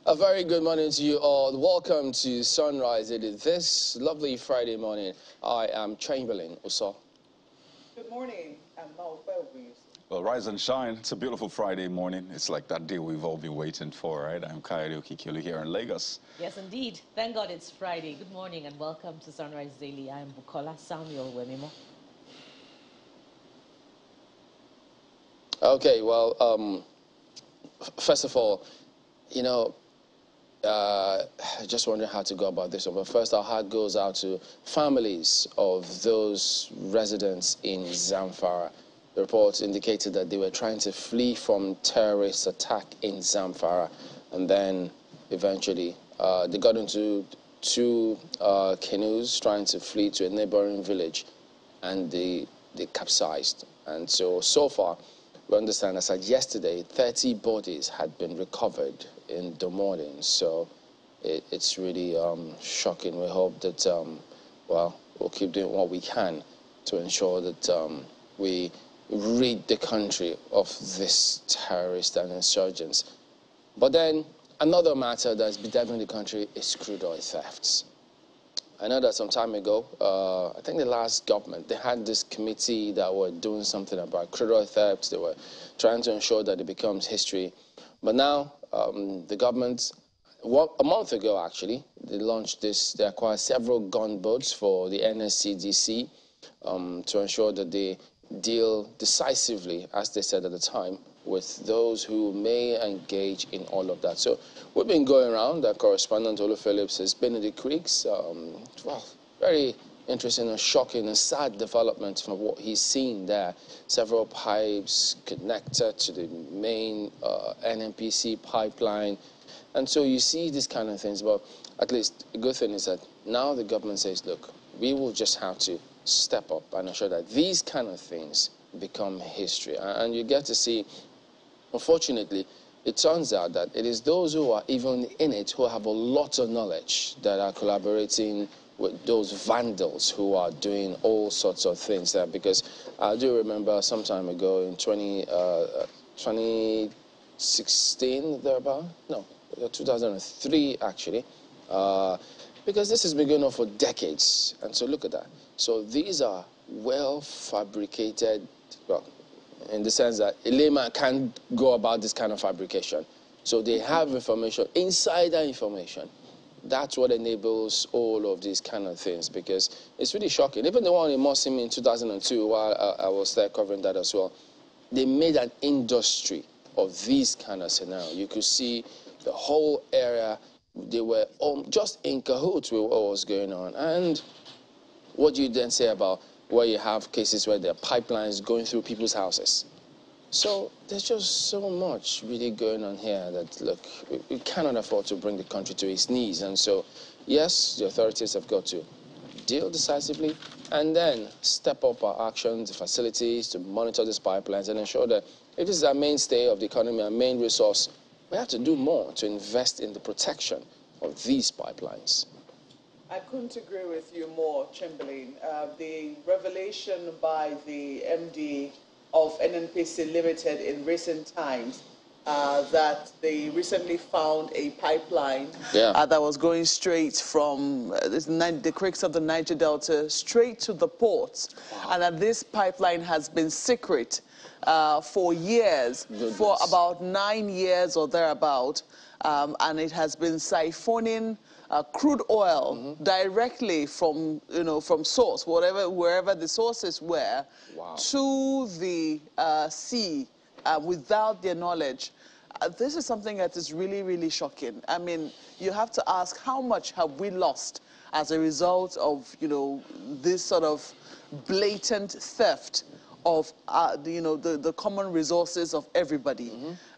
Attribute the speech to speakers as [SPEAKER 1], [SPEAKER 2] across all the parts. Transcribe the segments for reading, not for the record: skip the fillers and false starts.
[SPEAKER 1] A very good morning to you all. Welcome to Sunrise. It is this lovely Friday morning. I am Chamberlain Uso.
[SPEAKER 2] Good morning. I'm Mal Belbreeze.
[SPEAKER 3] Well, rise and shine. It's a beautiful Friday morning. It's like that day we've all been waiting for, right? I'm Kayode Okikiolu here in Lagos.
[SPEAKER 4] Yes, indeed. Thank God it's Friday. Good morning and welcome to Sunrise Daily. I'm Bukola Samuel Wemimo.
[SPEAKER 1] Okay, well, first of all, you know, just wondering how to go about this one. But first, our heart goes out to families of those residents in Zamfara. The reports indicated that they were trying to flee from terrorist attack in Zamfara, and then eventually they got into two canoes trying to flee to a neighboring village, and they capsized. And so far, we understand as at yesterday, 30 bodies had been recovered in the morning. So it's really shocking. We hope that, well, we'll keep doing what we can to ensure that we rid the country of this terrorists and insurgents. But then another matter that's bedeviling the country is crude oil thefts. I know that some time ago, I think the last government, they had this committee that were doing something about crude oil thefts. They were trying to ensure that it becomes history. But now, the government, a month ago actually, they launched this. They acquired several gunboats for the NSCDC to ensure that they deal decisively, as they said at the time, with those who may engage in all of that. So we've been going around. Our correspondent, Olu Phillips, has been in the creeks. Well, very interesting and shocking and sad development from what he's seen there. Several pipes connected to the main NNPC pipeline. And so you see these kind of things. But at least the good thing is that now the government says, look, we will just have to step up and ensure that these kind of things become history. And you get to see, unfortunately, it turns out that it is those who are even in it who have a lot of knowledge that are collaborating with those vandals who are doing all sorts of things there. Because I do remember some time ago in 2016, thereabout, no, 2003 actually, because this has been going on for decades. And so look at that. So these are well fabricated, well, in the sense that a layman can't go about this kind of fabrication. So they have information, insider information. That's what enables all of these kind of things, because it's really shocking. Even the one in Mosim in 2002, while I was there covering that as well, they made an industry of these kind of scenarios. You could see the whole area, they were just in cahoots with what was going on. And what do you then say about where you have cases where there are pipelines going through people's houses? So there's just so much really going on here that, look, we cannot afford to bring the country to its knees. And so, yes, the authorities have got to deal decisively and then step up our actions, the facilities to monitor these pipelines and ensure that if this is our mainstay of the economy, our main resource, we have to do more to invest in the protection of these pipelines.
[SPEAKER 2] I couldn't agree with you more, Chamberlain. The revelation by the MD of NNPC Limited in recent times that they recently found a pipeline that was going straight from the creeks of the Niger Delta straight to the ports. Wow. And that this pipeline has been secret for years, for about 9 years or thereabout, and it has been siphoning crude oil directly from, from source, wherever the sources were, to the sea without their knowledge. This is something that is really, really shocking. I mean, you have to ask, how much have we lost as a result of, this sort of blatant theft of, the common resources of everybody?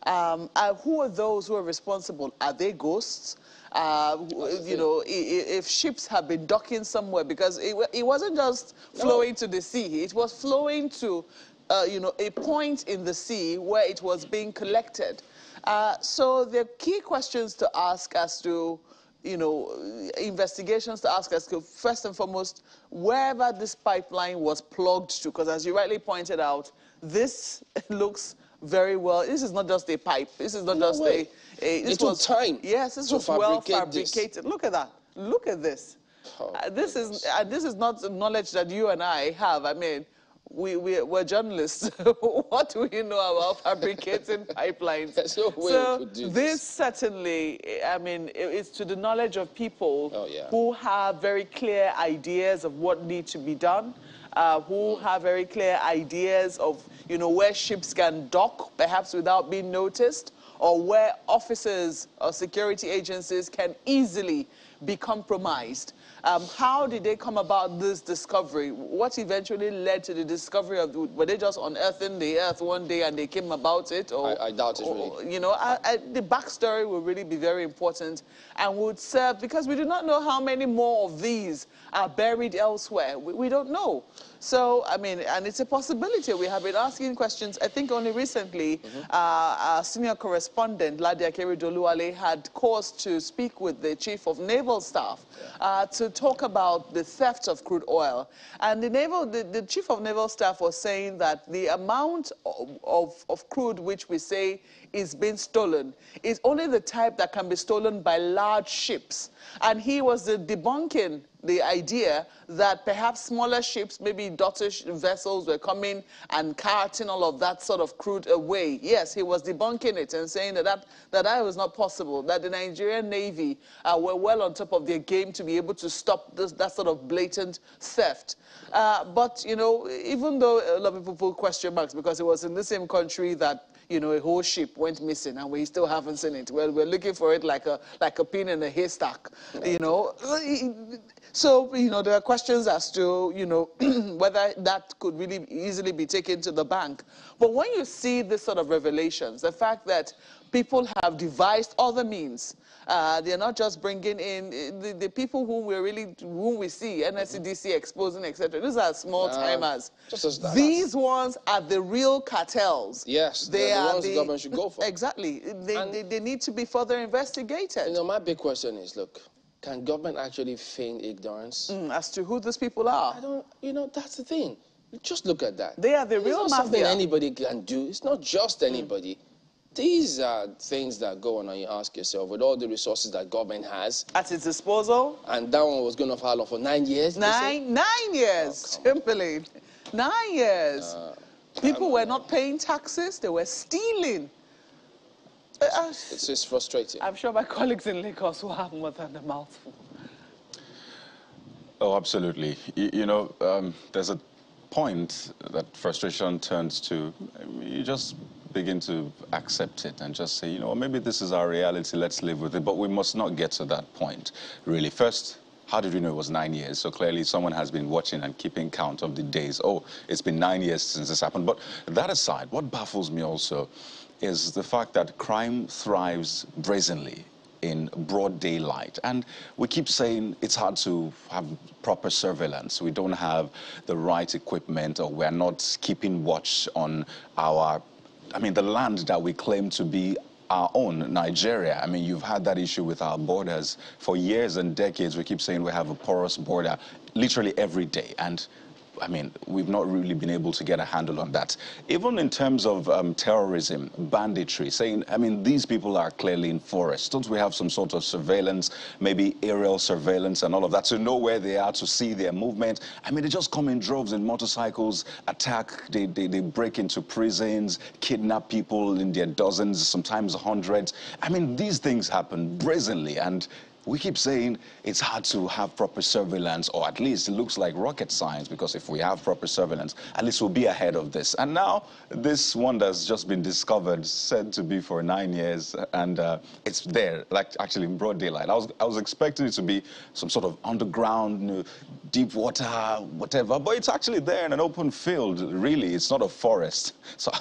[SPEAKER 2] Who are those who are responsible? Are they ghosts? If ships have been docking somewhere, because it wasn't just flowing to the sea, it was flowing to, a point in the sea where it was being collected. So the key questions to ask as to, investigations to ask us to, first and foremost, wherever this pipeline was plugged to, because as you rightly pointed out, this looks very well. This is not just a pipe. This is not just a
[SPEAKER 1] it took time.
[SPEAKER 2] Yes, this was well fabricated. Look at that. Look at this. This is not knowledge that you and I have. I mean, we're journalists. What do we know about fabricating pipelines?
[SPEAKER 1] There's no way
[SPEAKER 2] so
[SPEAKER 1] we could do
[SPEAKER 2] this certainly, I mean, it's to the knowledge of people who have very clear ideas of what needs to be done, who have very clear ideas of, you know, where ships can dock, perhaps without being noticed, or where officers or security agencies can easily be compromised. How did they come about this discovery? What eventually led to the discovery of, were they just unearthing the earth one day and they came about it? Or,
[SPEAKER 1] I doubt it really.
[SPEAKER 2] You know, the backstory will really be very important and would serve, because we do not know how many more of these are buried elsewhere. We don't know. So, I mean, and it's a possibility. We have been asking questions. I think only recently, our senior correspondent, Ladia Keridoluwale, had cause to speak with the Chief of Naval Staff to talk about the theft of crude oil. And the Chief of Naval Staff was saying that the amount of crude which we say is being stolen is only the type that can be stolen by large ships. And he was debunking the idea that perhaps smaller ships, maybe daughter vessels, were coming and carting all of that sort of crude away. Yes, he was debunking it and saying that was not possible, that the Nigerian Navy were well on top of their game to be able to stop that sort of blatant theft. But, you know, even though a lot of people put question marks because it was in the same country that, you know, a whole ship went missing and we still haven't seen it. Well, we're looking for it like a pin in a haystack, you know. So, you know, there are questions as to, you know, whether that could really easily be taken to the bank. But when you see this sort of revelations, the fact that people have devised other means, they're not just bringing in the people whom we see, NSCDC exposing, etc. These are small timers. These ones are the real cartels.
[SPEAKER 1] Yes, they're the ones the government should go for.
[SPEAKER 2] Exactly. They need to be further investigated.
[SPEAKER 1] You know, my big question is, look, can government actually feign ignorance?
[SPEAKER 2] As to who these people are?
[SPEAKER 1] I don't, you know, that's the thing. Just look at that.
[SPEAKER 2] They are the real mafia.
[SPEAKER 1] It's not something anybody can do. It's not just anybody. These are things that go on and you ask yourself, with all the resources that government has
[SPEAKER 2] at its disposal.
[SPEAKER 1] And that one was going to file for 9 years?
[SPEAKER 2] 9 years, simply. 9 years. People were not paying taxes. They were stealing.
[SPEAKER 1] It's just frustrating.
[SPEAKER 2] I'm sure my colleagues in Lagos will have more than a mouthful.
[SPEAKER 3] Oh, absolutely. You know, there's a point that frustration turns to, you just begin to accept it and just say, you know, maybe this is our reality, let's live with it. But we must not get to that point, really. First, how did we know it was 9 years? So clearly someone has been watching and keeping count of the days. Oh, it's been 9 years since this happened. But that aside, what baffles me also is the fact that crime thrives brazenly in broad daylight. And we keep saying it's hard to have proper surveillance. We don't have the right equipment, or we're not keeping watch on the land that we claim to be our own, Nigeria. I mean, you've had that issue with our borders for years and decades. We keep saying we have a porous border literally every day. And I mean, we've not really been able to get a handle on that. Even in terms of terrorism, banditry, saying, I mean, these people are clearly in forests. Don't we have some sort of surveillance, maybe aerial surveillance and all of that, to know where they are, to see their movement? I mean, they just come in droves in motorcycles, attack, they break into prisons, kidnap people in their dozens, sometimes hundreds. I mean, these things happen brazenly, and we keep saying it's hard to have proper surveillance, or at least it looks like rocket science, because if we have proper surveillance, at least we'll be ahead of this. And now, this one that's just been discovered, said to be for 9 years, and it's there, like actually in broad daylight. I was expecting it to be some sort of underground, you know, deep water, whatever, but it's actually there in an open field, really. It's not a forest. So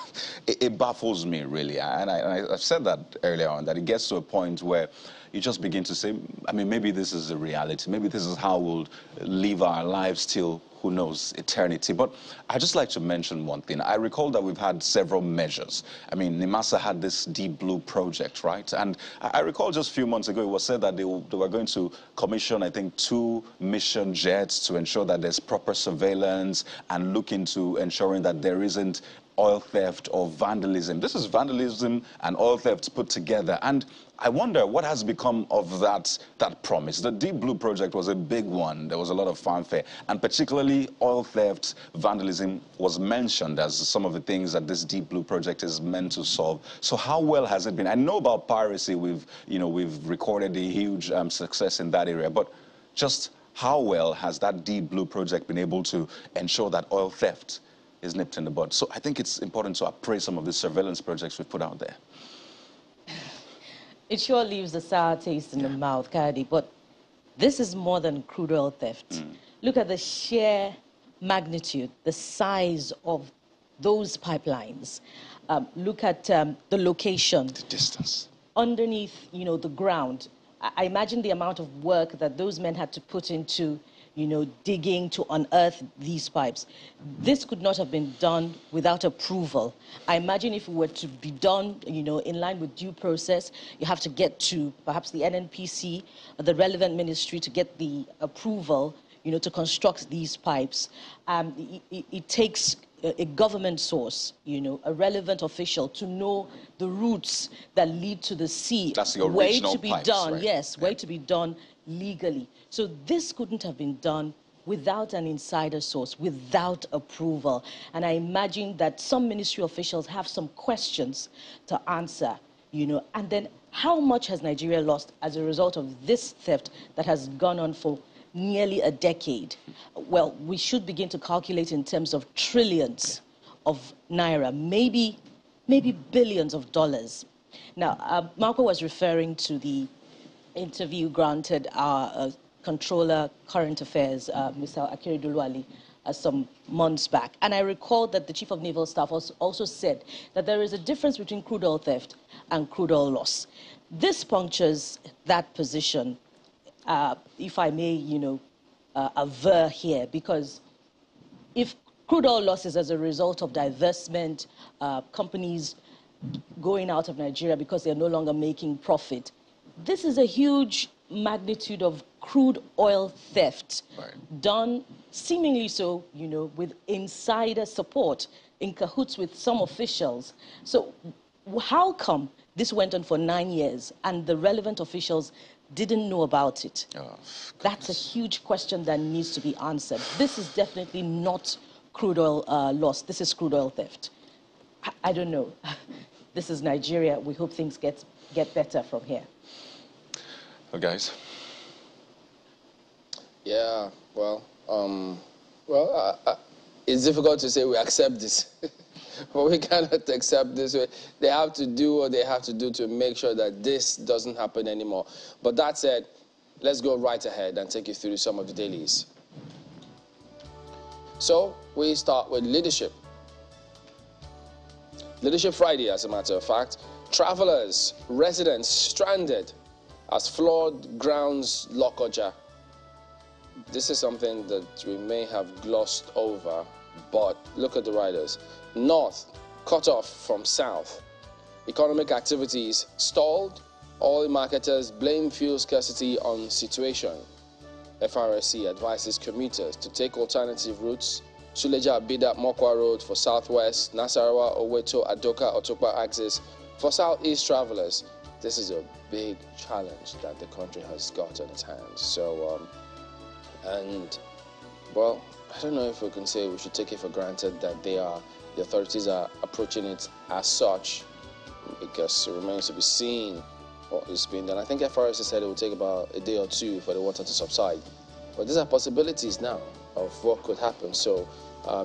[SPEAKER 3] it baffles me, really. And I've said that earlier on, that it gets to a point where you just begin to say, I mean, maybe this is a reality. Maybe this is how we'll live our lives till, who knows, eternity. But I'd just like to mention one thing. I recall that we've had several measures. I mean, NIMASA had this Deep Blue project, right? And I recall just a few months ago, it was said that they were going to commission, I think, 2 mission jets to ensure that there's proper surveillance and look into ensuring that there isn't oil theft or vandalism. This is vandalism and oil theft put together. And I wonder what has become of that promise. The Deep Blue project was a big one. There was a lot of fanfare. And particularly oil theft, vandalism was mentioned as some of the things that this Deep Blue project is meant to solve. So how well has it been? I know about piracy. We've recorded a huge success in that area. But just how well has that Deep Blue project been able to ensure that oil theft is nipped in the bud? So I think it's important to appraise some of the surveillance projects we've put out there.
[SPEAKER 4] It sure leaves a sour taste in the mouth, Kadi, but this is more than crude oil theft. Look at the sheer magnitude, the size of those pipelines. Look at the location.
[SPEAKER 3] The distance.
[SPEAKER 4] Underneath, the ground. I imagine the amount of work that those men had to put into, digging to unearth these pipes. This could not have been done without approval. I imagine if it were to be done, in line with due process, you have to get to perhaps the NNPC, the relevant ministry, to get the approval, to construct these pipes. It takes a government source, a relevant official to know the routes that lead to the sea.
[SPEAKER 3] That's the original
[SPEAKER 4] way to be
[SPEAKER 3] pipes,
[SPEAKER 4] done,
[SPEAKER 3] right?
[SPEAKER 4] yes, way to be done legally. So this couldn't have been done without an insider source, without approval. And I imagine that some ministry officials have some questions to answer, and then how much has Nigeria lost as a result of this theft that has gone on for nearly a decade? Well, we should begin to calculate in terms of trillions of naira, maybe billions of dollars. Now, Marco was referring to the interview granted our Controller Current Affairs, Mr. Akeredolu some months back. And I recall that the Chief of Naval Staff also said that there is a difference between crude oil theft and crude oil loss. This punctures that position, if I may, aver here, because if crude oil loss is as a result of divestment, companies going out of Nigeria because they're no longer making profit, this is a huge magnitude of crude oil theft, done seemingly so, with insider support, in cahoots with some officials. So how come this went on for 9 years and the relevant officials didn't know about it?
[SPEAKER 3] Oh,
[SPEAKER 4] that's a huge question that needs to be answered. This is definitely not crude oil loss. This is crude oil theft. I don't know. This is Nigeria. We hope things get better from here.
[SPEAKER 3] Well, guys.
[SPEAKER 1] Yeah, it's difficult to say we accept this. But we cannot accept this. They have to do what they have to do to make sure that this doesn't happen anymore. But that said, let's go right ahead and take you through some of the dailies. So we start with leadership. Leadership Friday, as a matter of fact. Travelers, residents stranded as flood grounds Lokoja. This is something that we may have glossed over, but look at the riders. North, cut off from south. Economic activities stalled. Oil marketers blame fuel scarcity on situation. FRSC advises commuters to take alternative routes. Suleja Bida Mokwa Road for southwest, Nasarawa, Oweto, Adoka, Otokpa axis for southeast travelers. This is a big challenge that the country has got on its hands. So, well, I don't know if we can say we should take it for granted that the authorities are approaching it as such, because it remains to be seen what is being done. I think FRSC said it would take about a day or two for the water to subside. But these are possibilities now of what could happen. So,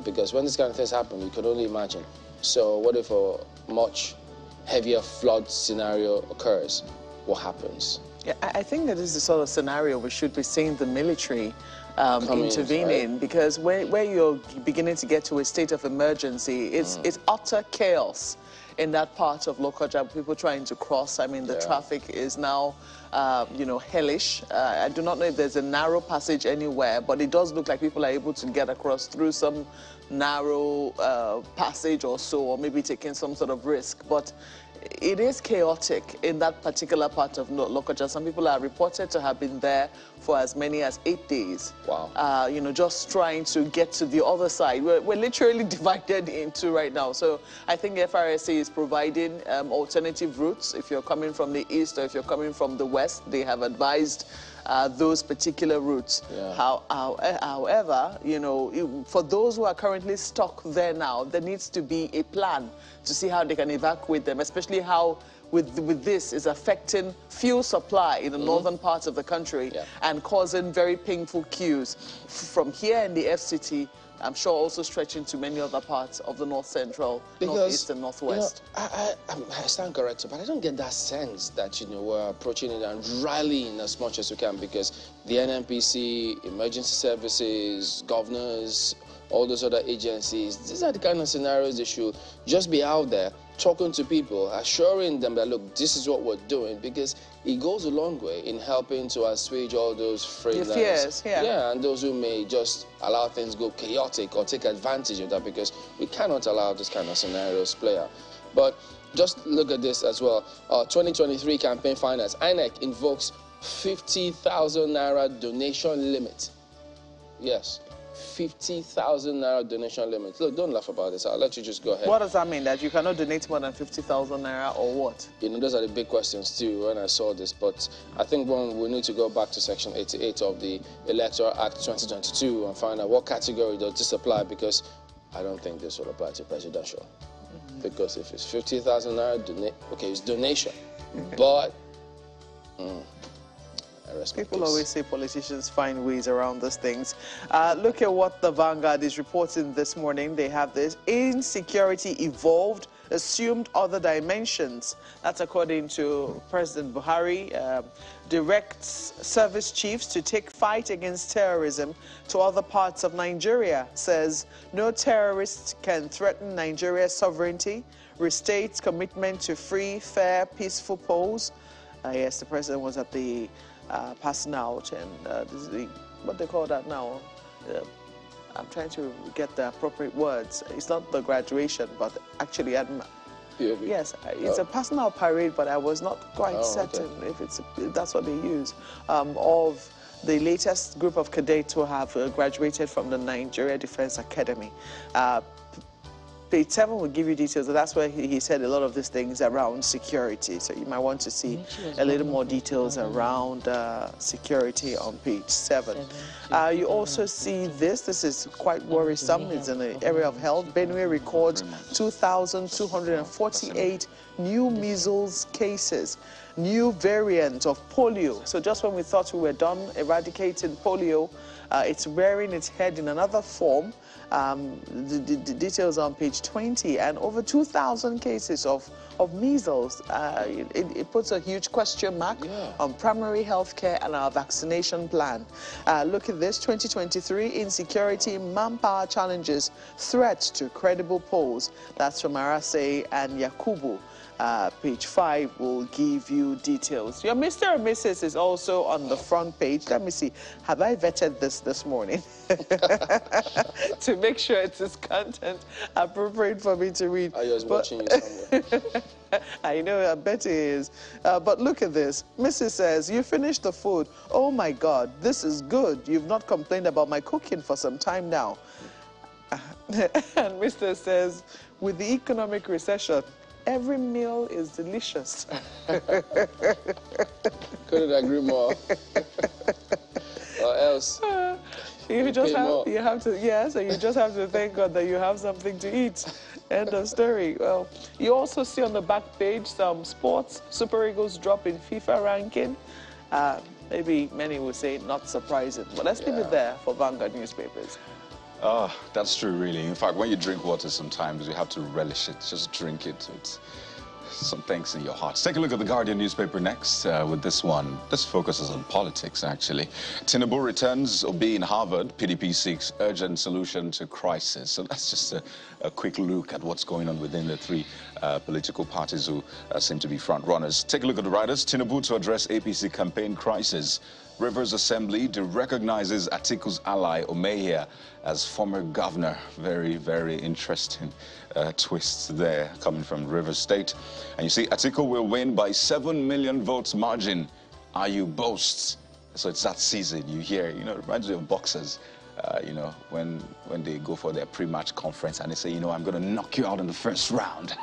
[SPEAKER 1] because when this kind of things happen, you can only imagine. So what if a much heavier flood scenario occurs? What happens?
[SPEAKER 2] Yeah, I think that is the sort of scenario we should be seeing the military intervening, right? Because where you're beginning to get to a state of emergency, it's utter chaos in that part of Lokoja, people trying to cross. I mean, the traffic is now hellish. I do not know if there's a narrow passage anywhere, but it does look like people are able to get across through some narrow passage or so, or maybe taking some sort of risk. But it is chaotic in that particular part of Lokoja. Some people are reported to have been there for as many as 8 days.
[SPEAKER 1] Wow.
[SPEAKER 2] Just trying to get to the other side. We're literally divided in two right now. So I think FRSA is providing alternative routes. If you're coming from the east or if you're coming from the west, they have advised those particular routes.
[SPEAKER 1] Yeah.
[SPEAKER 2] However, for those who are currently stuck there now, there needs to be a plan to see how they can evacuate them, especially how with this is affecting fuel supply in the northern parts of the country and causing very painful queues from here in the FCT. I'm sure also stretching to many other parts of the north central, northeast and northwest.
[SPEAKER 1] I stand corrected, but I don't get that sense that we're approaching it and rallying as much as we can, because the NNPC, emergency services, governors, all those other agencies, these are the kind of scenarios they should just be out there talking to people, assuring them that, look, this is what we're doing, because it goes a long way in helping to assuage all those fears, and those who may just allow things go chaotic or take advantage of that, because we cannot allow this kind of scenarios play out. But just look at this as well. 2023 campaign finance, INEC invokes 50,000 naira donation limit. Yes. 50,000 naira donation limit. Look, don't laugh about this. I'll let you just go ahead.
[SPEAKER 2] What does that mean? That you cannot donate more than 50,000 naira or what?
[SPEAKER 1] Those are the big questions too when I saw this. But I think we need to go back to Section 88 of the Electoral Act 2022 and find out what category does this apply, because I don't think this will apply to presidential. Because if it's 50,000 naira, it's donation. But
[SPEAKER 2] people always say politicians find ways around those things. Look at what the Vanguard is reporting this morning. They have this: insecurity evolved, assumed other dimensions. That's according to President Buhari. Directs service chiefs to take fight against terrorism to other parts of Nigeria. Says no terrorist can threaten Nigeria's sovereignty. Restates commitment to free, fair, peaceful polls. Yes, the president was at the passing out, and what they call that now? I'm trying to get the appropriate words. It's not the graduation, but actually, yes, it's a passing out parade, but I was not quite certain if that's what they use, of the latest group of cadets who have graduated from the Nigeria Defense Academy. Page 7 will give you details. So that's where he said a lot of these things around security. So you might want to see a little more details around security on page 7. You also see this. This is quite worrisome. It's in the area of health. Benue records 2,248 new measles cases. New variant of polio. So just when we thought we were done eradicating polio, it's rearing its head in another form. The details on page 20, and over 2,000 cases of measles. It puts a huge question mark on primary health care and our vaccination plan. Look at this: 2023 insecurity, manpower challenges, threat to credible polls. That's from Arase and Yakubu. Page 5 will give you details. Your Mr. and Mrs. is also on the front page. Let me see. Have I vetted this morning to make sure it is content appropriate for me to read?
[SPEAKER 1] I was watching you somewhere.
[SPEAKER 2] I know, I bet it is. But look at this. Mrs. says, you finished the food. Oh my God, this is good. You've not complained about my cooking for some time now. And Mr. says, with the economic recession, every meal is delicious.
[SPEAKER 1] Couldn't agree more. Or else
[SPEAKER 2] so you just have to thank God that you have something to eat. End of story. Well, you also see on the back page some sports. Super Eagles drop in FIFA ranking. Maybe many will say not surprising, but let's leave it there for Vanguard newspapers.
[SPEAKER 3] That's true, really. In fact, when you drink water, sometimes you have to relish it. Just drink it. some things in your hearts. Take a look at the Guardian newspaper next with this one. This focuses on politics, actually. Tinubu returns Obi in Harvard. PDP seeks urgent solution to crisis. So that's just a quick look at what's going on within the three political parties who seem to be front runners. Take a look at the writers. Tinubu to address APC campaign crisis. Rivers Assembly recognizes Atiku's ally Omehia as former governor. Very, very interesting twist there coming from Rivers State. And you see, Atiku will win by 7 million votes margin. ASUU boasts. So it's that season. You hear, you know, it reminds me of boxers. You know, when they go for their pre-match conference and they say, you know, I'm going to knock you out in the first round.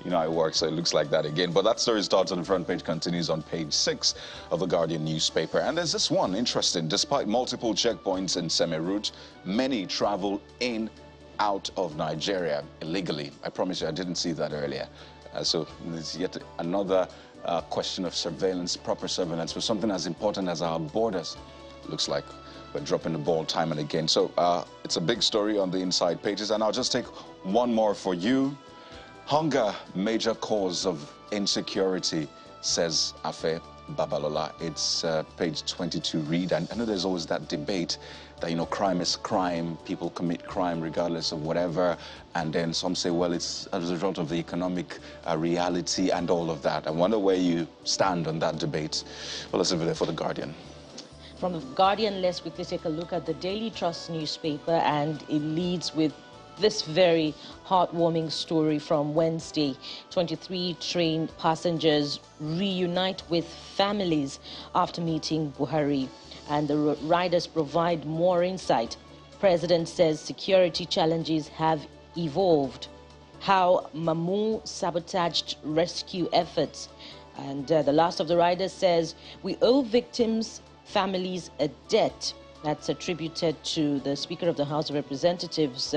[SPEAKER 3] You know how it works, so it looks like that again. But that story starts on the front page, continues on page 6 of the Guardian newspaper. And there's this one, interesting. Despite multiple checkpoints in semi-route, many travel in, out of Nigeria illegally. I promise you, I didn't see that earlier. So there's yet another question of surveillance, proper surveillance, for something as important as our borders. Looks like we're dropping the ball time and again. So it's a big story on the inside pages, and I'll just take one more for you. Hunger, major cause of insecurity, says Afe Babalola. It's page 22 read. And I know there's always that debate that, you know, crime is crime. People commit crime regardless of whatever. And then some say, well, it's as a result of the economic reality and all of that. I wonder where you stand on that debate. Well, let's leave it there for the Guardian.
[SPEAKER 4] From the Guardian, let's quickly take a look at the Daily Trust newspaper, and it leads with this very heartwarming story from Wednesday. 23 train passengers reunite with families after meeting Buhari, and the riders provide more insight. President says security challenges have evolved. How Mamu sabotaged rescue efforts. And the last of the riders says, we owe victims' families a debt. That's attributed to the Speaker of the House of Representatives,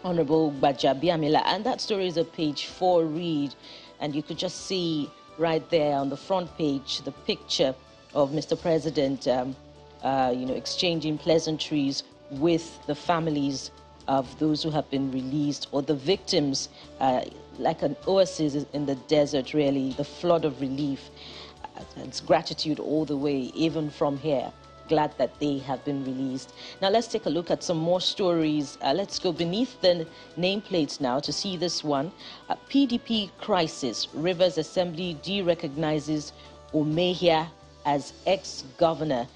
[SPEAKER 4] Honorable Gbajabiamila. And that story is a page 4 read. And you could just see right there on the front page the picture of Mr. President, you know, exchanging pleasantries with the families of those who have been released, or the victims, like an oasis in the desert, really, the flood of relief. It's gratitude all the way, even from here. Glad that they have been released. Now let's take a look at some more stories. Let's go beneath the nameplates now to see this one. PDP crisis. Rivers Assembly de-recognizes Omehia as ex-governor.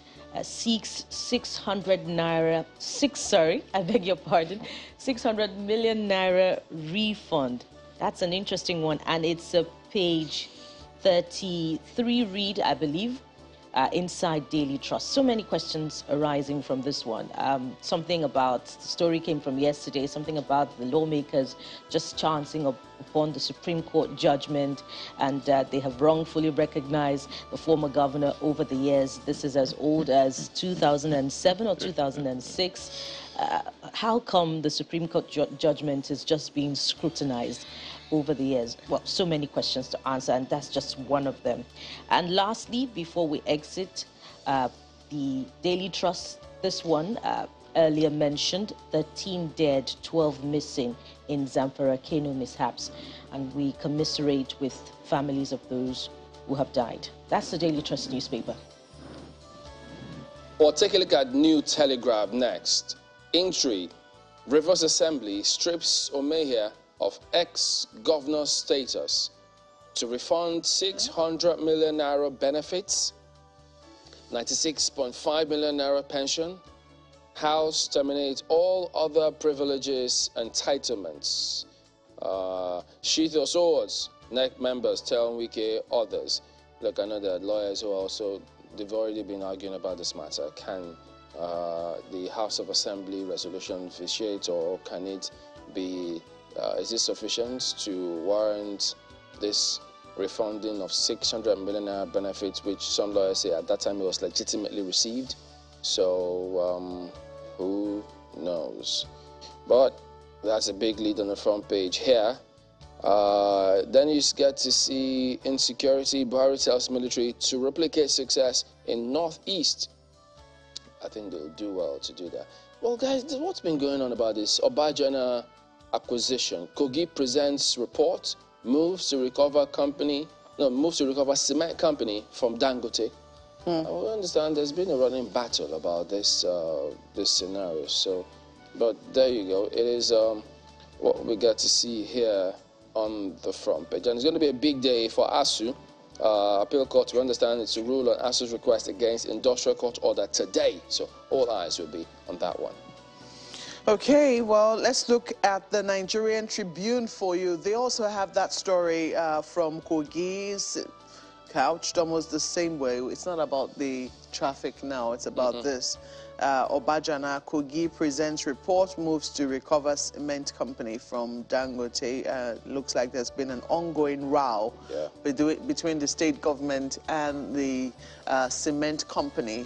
[SPEAKER 4] Seeks 600 naira, 600 million naira refund. That's an interesting one, and it's a page 33 read, I believe, inside Daily Trust. So many questions arising from this one. Something about, the story came from yesterday, something about the lawmakers just chancing upon the Supreme Court judgment, and they have wrongfully recognized the former governor over the years. This is as old as 2007 or 2006. How come the Supreme Court judgment is just being scrutinized over the years? Well, so many questions to answer, and that's just one of them. And lastly, before we exit, the Daily Trust, this one, earlier mentioned, 13 dead, 12 missing in Zamfara Kano mishaps, and we commiserate with families of those who have died. That's the Daily Trust newspaper.
[SPEAKER 1] Well, take a look at New Telegraph next. Intrigue. Rivers Assembly strips Omehia of ex-governor status to refund 600 million naira benefits, 96.5 million naira pension. House terminates all other privileges, entitlements. Sheath your swords, NEC members tell Wike others. Look, I know there are lawyers who also, they've already been arguing about this matter. Can the House of Assembly resolution vitiate, or can it be, is this sufficient to warrant this refunding of 600 million naira benefits, which some lawyers say at that time it was legitimately received? So who knows? But that's a big lead on the front page here. Then you get to see insecurity. Buhari tells military to replicate success in Northeast. I think they'll do well to do that. Well, guys, what's been going on about this Obajana acquisition? Kogi presents report moves to recover cement company from Dangote. I understand there's been a running battle about this this scenario. So, but there you go. It is what we get to see here on the front page, and it's going to be a big day for ASUU. Appeal Court, we understand, it's to rule on ASUU's request against industrial court order today. So all eyes will be on that one.
[SPEAKER 2] Okay, well, let's look at the Nigerian Tribune for you. They also have that story from Kogi, couched almost the same way. It's not about the traffic now, it's about this. Obajana, Kogi presents report, moves to recover cement company from Dangote. Looks like there's been an ongoing row between the state government and the cement company.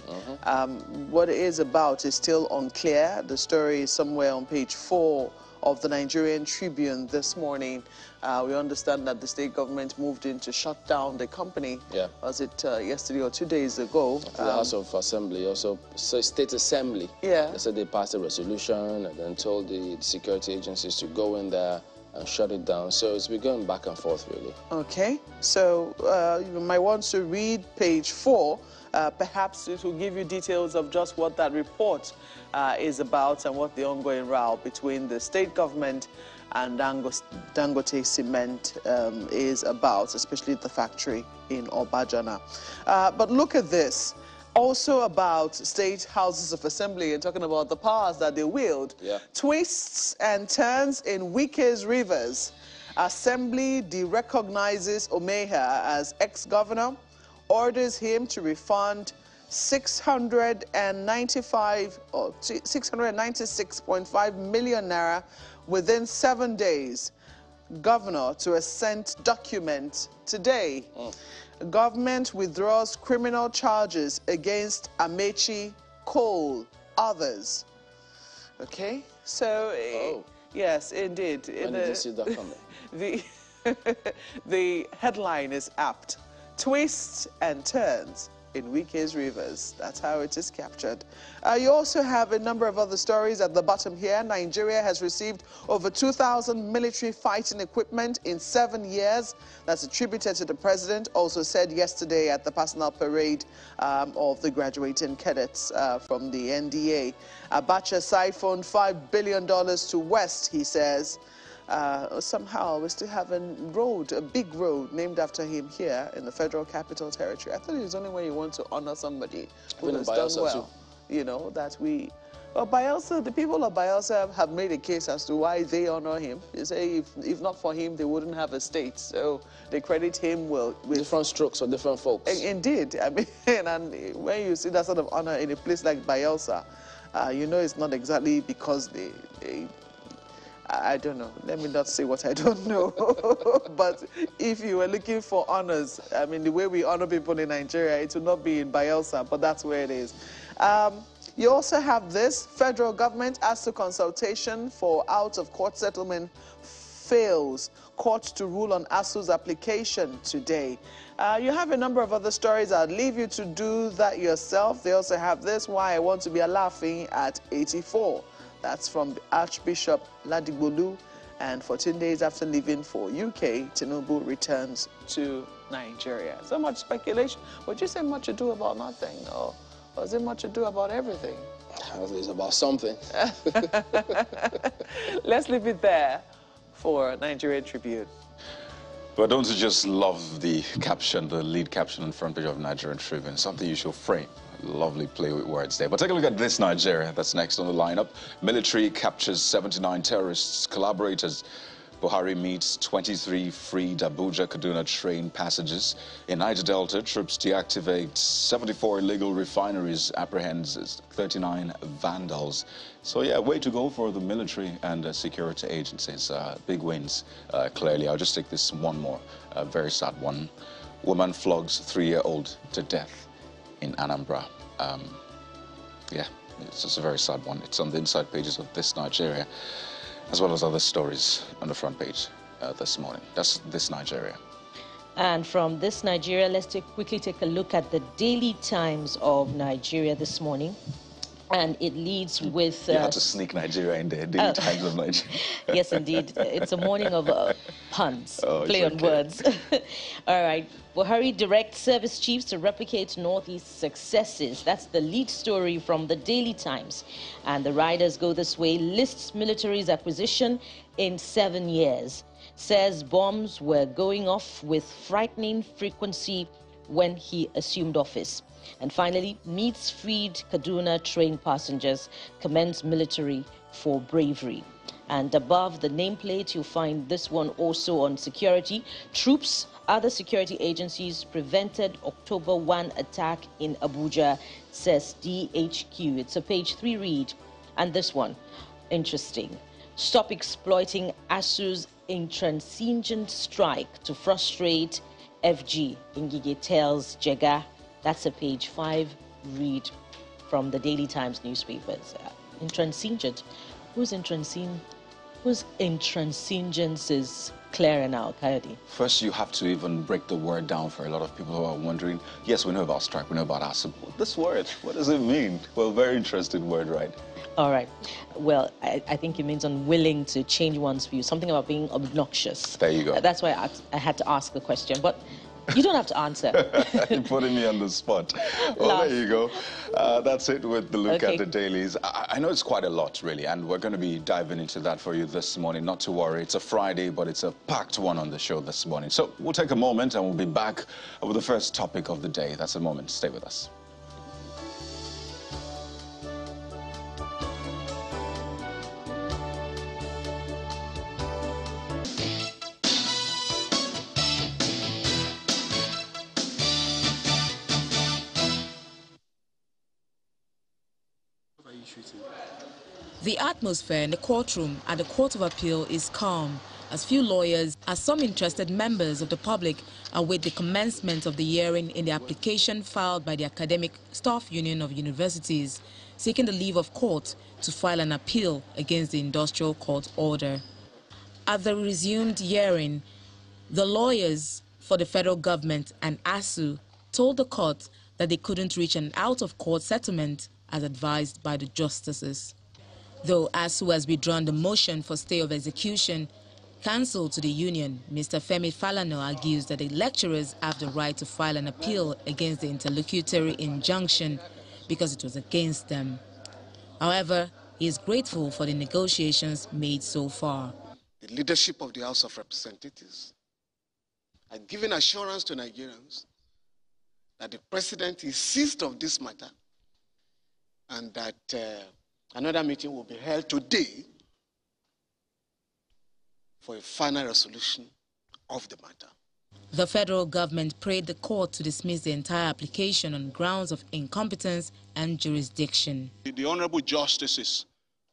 [SPEAKER 2] What it is about is still unclear. The story is somewhere on page 4 of the Nigerian Tribune this morning. We understand that the state government moved in to shut down the company. Was it yesterday or 2 days ago?
[SPEAKER 1] The House of Assembly, also State Assembly. They said they passed a resolution and then told the security agencies to go in there and shut it down. So it's been going back and forth, really. Okay, so you might want to read page 4. Perhaps it will give you details of just what that report is about and what the ongoing row between the state government and Dangote Cement is about, especially the factory in Obajana. But look at this. Also about state houses of assembly and talking about the powers that they wield. Twists and turns in Wike's rivers. Assembly derecognizes Omeha as ex-governor, orders him to refund 696.5 million naira within 7 days. Governor to assent document today. Government withdraws criminal charges against Amechi, Cole, others. Okay, so yes, indeed. When did you see that coming?
[SPEAKER 2] The headline is apt. Twists and turns in Wike's rivers. That's how it is captured. You also have a number of other stories at the bottom here. Nigeria has received over 2,000 military fighting equipment in 7 years. That's attributed to the president, also said yesterday at the personal parade of the graduating cadets from the NDA. Abacha siphoned $5 billion to West, he says. Somehow we still have a big road named after him here in the Federal Capital Territory. I thought it was only when you want to honor somebody who has done well, you know, that we... Well, Bayelsa, the people of Bayelsa have made a case as to why they honor him. They say if not for him, they wouldn't have a state. So they credit him with
[SPEAKER 1] different strokes for different folks.
[SPEAKER 2] Indeed. I mean, and when you see that sort of honor in a place like Bayelsa, you know it's not exactly because they I don't know. Let me not say what I don't know. But if you were looking for honors, I mean, the way we honor people in Nigeria, it would not be in Bayelsa, but that's where it is. You also have this. Federal government asks for consultation for out-of-court settlement fails. Court to rule on ASUU's application today. You have a number of other stories. I'll leave you to do that yourself. They also have this, why I want to be a laughing at 84. That's from Archbishop Ladibolu. And 14 days after leaving for UK, Tinubu returns to Nigeria. So much speculation. Would you say much ado about nothing? Or was it much ado about everything?
[SPEAKER 1] It's about something.
[SPEAKER 2] Let's leave it there for Nigerian Tribune.
[SPEAKER 3] But don't you just love the caption, the lead caption on the front page of Nigerian Tribune? Something you should frame. Lovely play with words there. But take a look at this Nigeria. That's next on the lineup. Military captures 79 terrorists, collaborators. Buhari meets 23 freed Abuja Kaduna train passengers. In Niger Delta, troops deactivate 74 illegal refineries, apprehends 39 vandals. So yeah, way to go for the military and security agencies. Big wins, clearly. I'll just take this one more, very sad one. Woman flogs 3-year-old to death in Anambra. Yeah, it's just a very sad one. It's on the inside pages of This Nigeria, as well as other stories on the front page this morning. That's This Nigeria.
[SPEAKER 4] And from This Nigeria, let's quickly take a look at the Daily Times of Nigeria this morning. And it leads with...
[SPEAKER 3] you had to sneak Nigeria in there, Daily Times of Nigeria.
[SPEAKER 4] Yes, indeed. It's a morning of puns, play on words. All right. Buhari directs service chiefs to replicate Northeast successes. That's the lead story from the Daily Times. And the riders go this way. Lists military's acquisition in 7 years. Says bombs were going off with frightening frequency when he assumed office. And finally, meets freed Kaduna train passengers, commends military for bravery. And above the nameplate, you'll find this one also on security. Troops, other security agencies prevented October 1 attack in Abuja, says DHQ. It's a page 3 read. And this one, interesting. Stop exploiting ASUU's intransigent strike to frustrate FG. Ngige tells Jega. That's a page 5 read from the Daily Times newspapers. Intransigent. Whose intransigence is clearer now, Coyote?
[SPEAKER 3] First, you have to even break the word down for a lot of people who are wondering. Yes, we know about strike, we know about ASUU. This word, what does it mean? Well, very interesting word, right?
[SPEAKER 4] All right. Well, I think it means unwilling to change one's view. Something about being obnoxious.
[SPEAKER 3] There you go.
[SPEAKER 4] That's why I had to ask the question. But you don't have to answer.
[SPEAKER 3] You're putting me on the spot. Well, there you go. That's it with the look at the dailies. I know it's quite a lot, really, and we're going to be diving into that for you this morning. Not to worry, it's a Friday, but it's a packed one on the show this morning. So we'll take a moment and we'll be back with the first topic of the day. That's a moment. Stay with us.
[SPEAKER 5] The atmosphere in the courtroom at the Court of Appeal is calm, as few lawyers, as some interested members of the public await the commencement of the hearing in the application filed by the Academic Staff Union of Universities, seeking the leave of court to file an appeal against the Industrial Court order. At the resumed hearing, the lawyers for the federal government and ASUU told the court that they couldn't reach an out-of-court settlement as advised by the justices. Though ASUU has withdrawn the motion for stay of execution, counsel to the union, Mr. Femi Falana, argues that the lecturers have the right to file an appeal against the interlocutory injunction because it was against them. However, he is grateful for the negotiations made so far.
[SPEAKER 6] The leadership of the House of Representatives had given assurance to Nigerians that the president is seized of this matter and that another meeting will be held today for a final resolution of the matter.
[SPEAKER 5] The federal government prayed the court to dismiss the entire application on grounds of incompetence and jurisdiction.
[SPEAKER 7] The honorable justices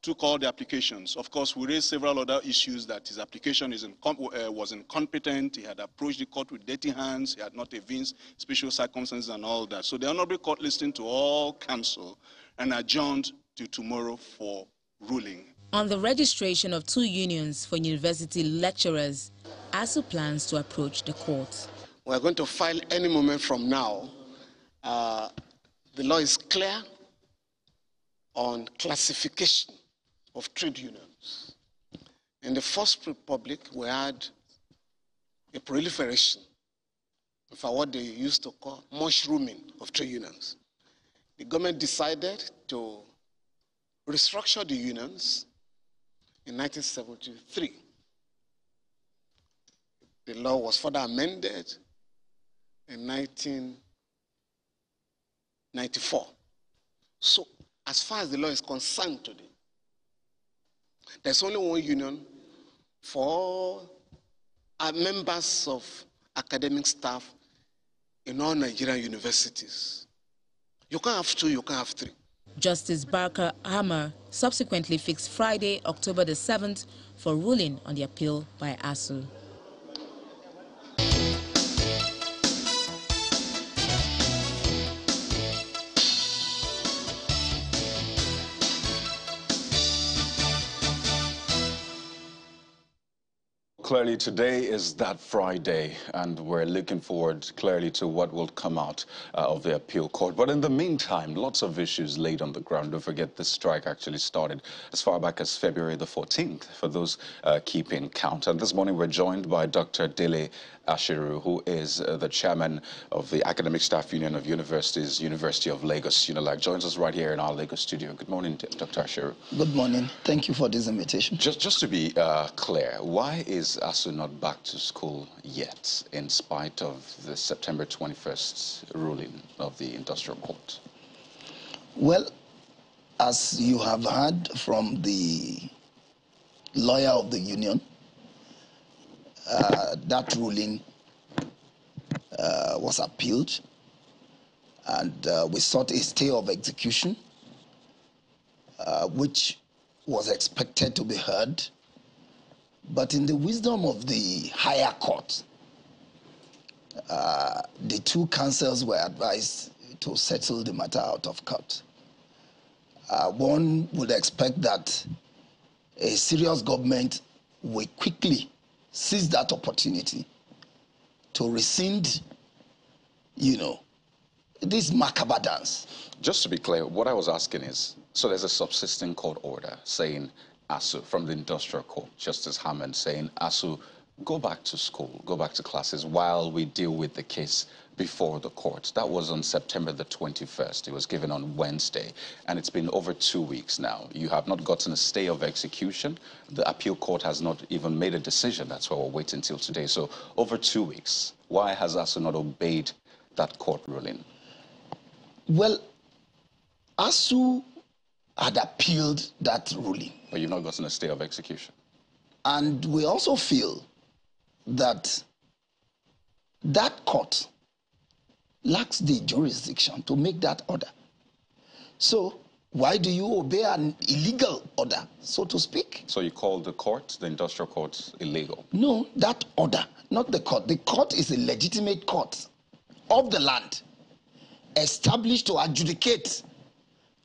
[SPEAKER 7] took all the applications. Of course, we raised several other issues that his application was incompetent, he had approached the court with dirty hands, he had not evinced special circumstances and all that. So the honorable court listened to all counsel and adjourned to tomorrow for ruling.
[SPEAKER 5] On the registration of 2 unions for university lecturers, ASUU plans to approach the court.
[SPEAKER 6] We're going to file any moment from now. The law is clear on classification of trade unions. In the First Republic, we had a proliferation of what they used to call mushrooming of trade unions. The government decided to restructure the unions in 1973. The law was further amended in 1994. So, as far as the law is concerned today, there's only one union for members of academic staff in all Nigerian universities. You can't have 2, you can't have 3.
[SPEAKER 5] Justice Barker Hammer subsequently fixed Friday, October the 7th, for ruling on the appeal by ASUU.
[SPEAKER 3] clearly today is that Friday, and we're looking forward clearly to what will come out of the appeal court. But in the meantime, lots of issues laid on the ground. Don't forget, this strike actually started as far back as February the 14th, for those keeping count. And this morning we're joined by Dr. Dele Ashiru, who is the chairman of the Academic Staff Union of Universities, University of Lagos, UNILAG, joins us right here in our Lagos studio. Good morning, Dr. Ashiru.
[SPEAKER 8] Good morning. Thank you for this invitation.
[SPEAKER 3] Just to be clear, why is ASUU not back to school yet, in spite of the September 21st ruling of the Industrial Court?
[SPEAKER 8] Well, as you have heard from the lawyer of the union, that ruling was appealed, and we sought a stay of execution, which was expected to be heard. But in the wisdom of the higher court, the two counsels were advised to settle the matter out of court. One would expect that a serious government will quickly seize that opportunity to rescind, this macabre dance.
[SPEAKER 3] Just to be clear, what I was asking is, so there's a subsisting court order saying ASUU, from the Industrial Court, Justice Hammond saying, ASUU, go back to school, go back to classes while we deal with the case before the court. That was on September the 21st. It was given on Wednesday, and it's been over 2 weeks now. You have not gotten a stay of execution. The appeal court has not even made a decision. That's why we're waiting till today. So over 2 weeks, why has ASUU not obeyed that court ruling?
[SPEAKER 8] Well, ASUU had appealed that ruling.
[SPEAKER 3] But you've not gotten a stay of execution.
[SPEAKER 8] And we also feel that that court lacks the jurisdiction to make that order. So why do you obey an illegal order, so to speak?
[SPEAKER 3] So you call the court, the Industrial Court, illegal?
[SPEAKER 8] No, that order, not the court. The court is a legitimate court of the land, established to adjudicate,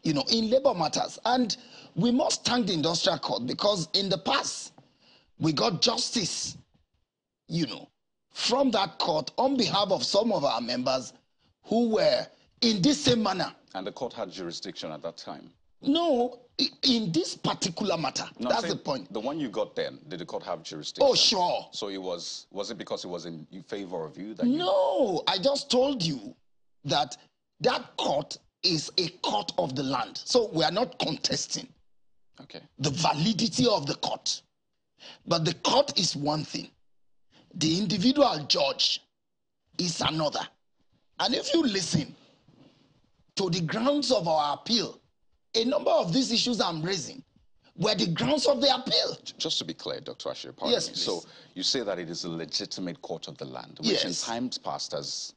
[SPEAKER 8] in labor matters. And we must thank the Industrial Court, because in the past, we got justice, from that court on behalf of some of our members who were in this same manner.
[SPEAKER 3] And the court had jurisdiction at that time?
[SPEAKER 8] No, in this particular matter. No, that's the point.
[SPEAKER 3] The one you got then, did the court have jurisdiction?
[SPEAKER 8] Oh, sure.
[SPEAKER 3] So it was it because it was in favor of you?
[SPEAKER 8] No, I just told you that that court is a court of the land. So we are not contesting the validity of the court. But the court is one thing. The individual judge is another. And if you listen to the grounds of our appeal, a number of these issues I'm raising were the grounds of the appeal.
[SPEAKER 3] Just to be clear, Dr. Ashiru, pardon me. So you say that it is a legitimate court of the land, which in times past has,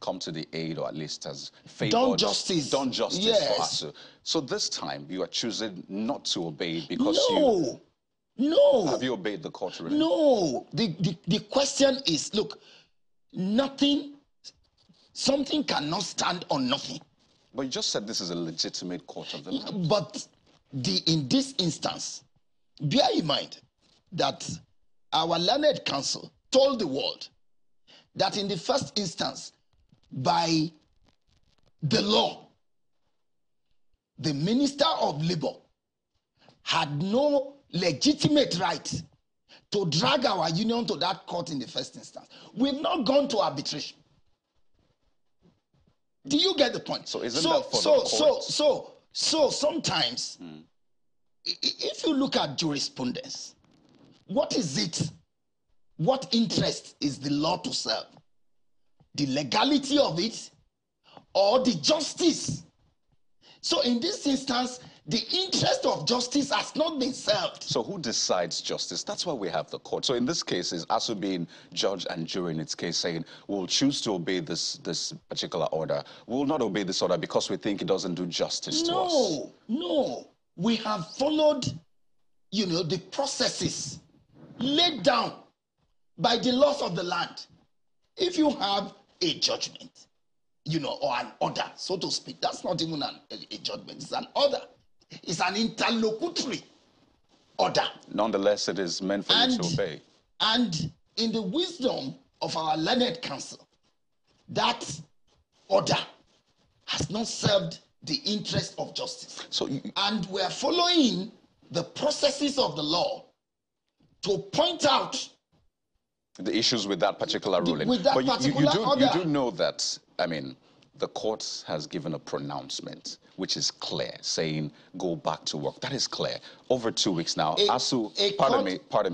[SPEAKER 3] come to the aid, or at least has favored...
[SPEAKER 8] Done justice
[SPEAKER 3] for ASUU. So this time you are choosing not to obey because
[SPEAKER 8] No.
[SPEAKER 3] Have you obeyed the court ruling?
[SPEAKER 8] No. The question is, look, something cannot stand on nothing.
[SPEAKER 3] But you just said this is a legitimate court of the land.
[SPEAKER 8] But in this instance, bear in mind that our learned counsel told the world that in the first instance, by the law, the Minister of Labor had no legitimate right to drag our union to that court in the first instance. We've not gone to arbitration. Do you get the point?
[SPEAKER 3] So isn't that for the court?
[SPEAKER 8] So sometimes, if you look at jurisprudence, what is it? What interest is the law to serve? The legality of it or the justice? So in this instance, the interest of justice has not been served.
[SPEAKER 3] So who decides justice? That's why we have the court. So in this case, is ASUU being judge and jury in its case saying, we'll choose to obey this particular order. We'll not obey this order because we think it doesn't do justice to us.
[SPEAKER 8] No. We have followed, the processes laid down by the laws of the land. If you have a judgment, or an order, so to speak, that's not even a judgment, it's an order. It's an interlocutory order.
[SPEAKER 3] Nonetheless, it is meant for you to obey.
[SPEAKER 8] And in the wisdom of our learned counsel, that order has not served the interest of justice. And we are following the processes of the law to point out
[SPEAKER 3] the issues with that particular ruling.
[SPEAKER 8] With that particular order.
[SPEAKER 3] You do know that, I mean, the court has given a pronouncement which is clear, saying go back to work. That is clear. Over 2 weeks now, ASUU, pardon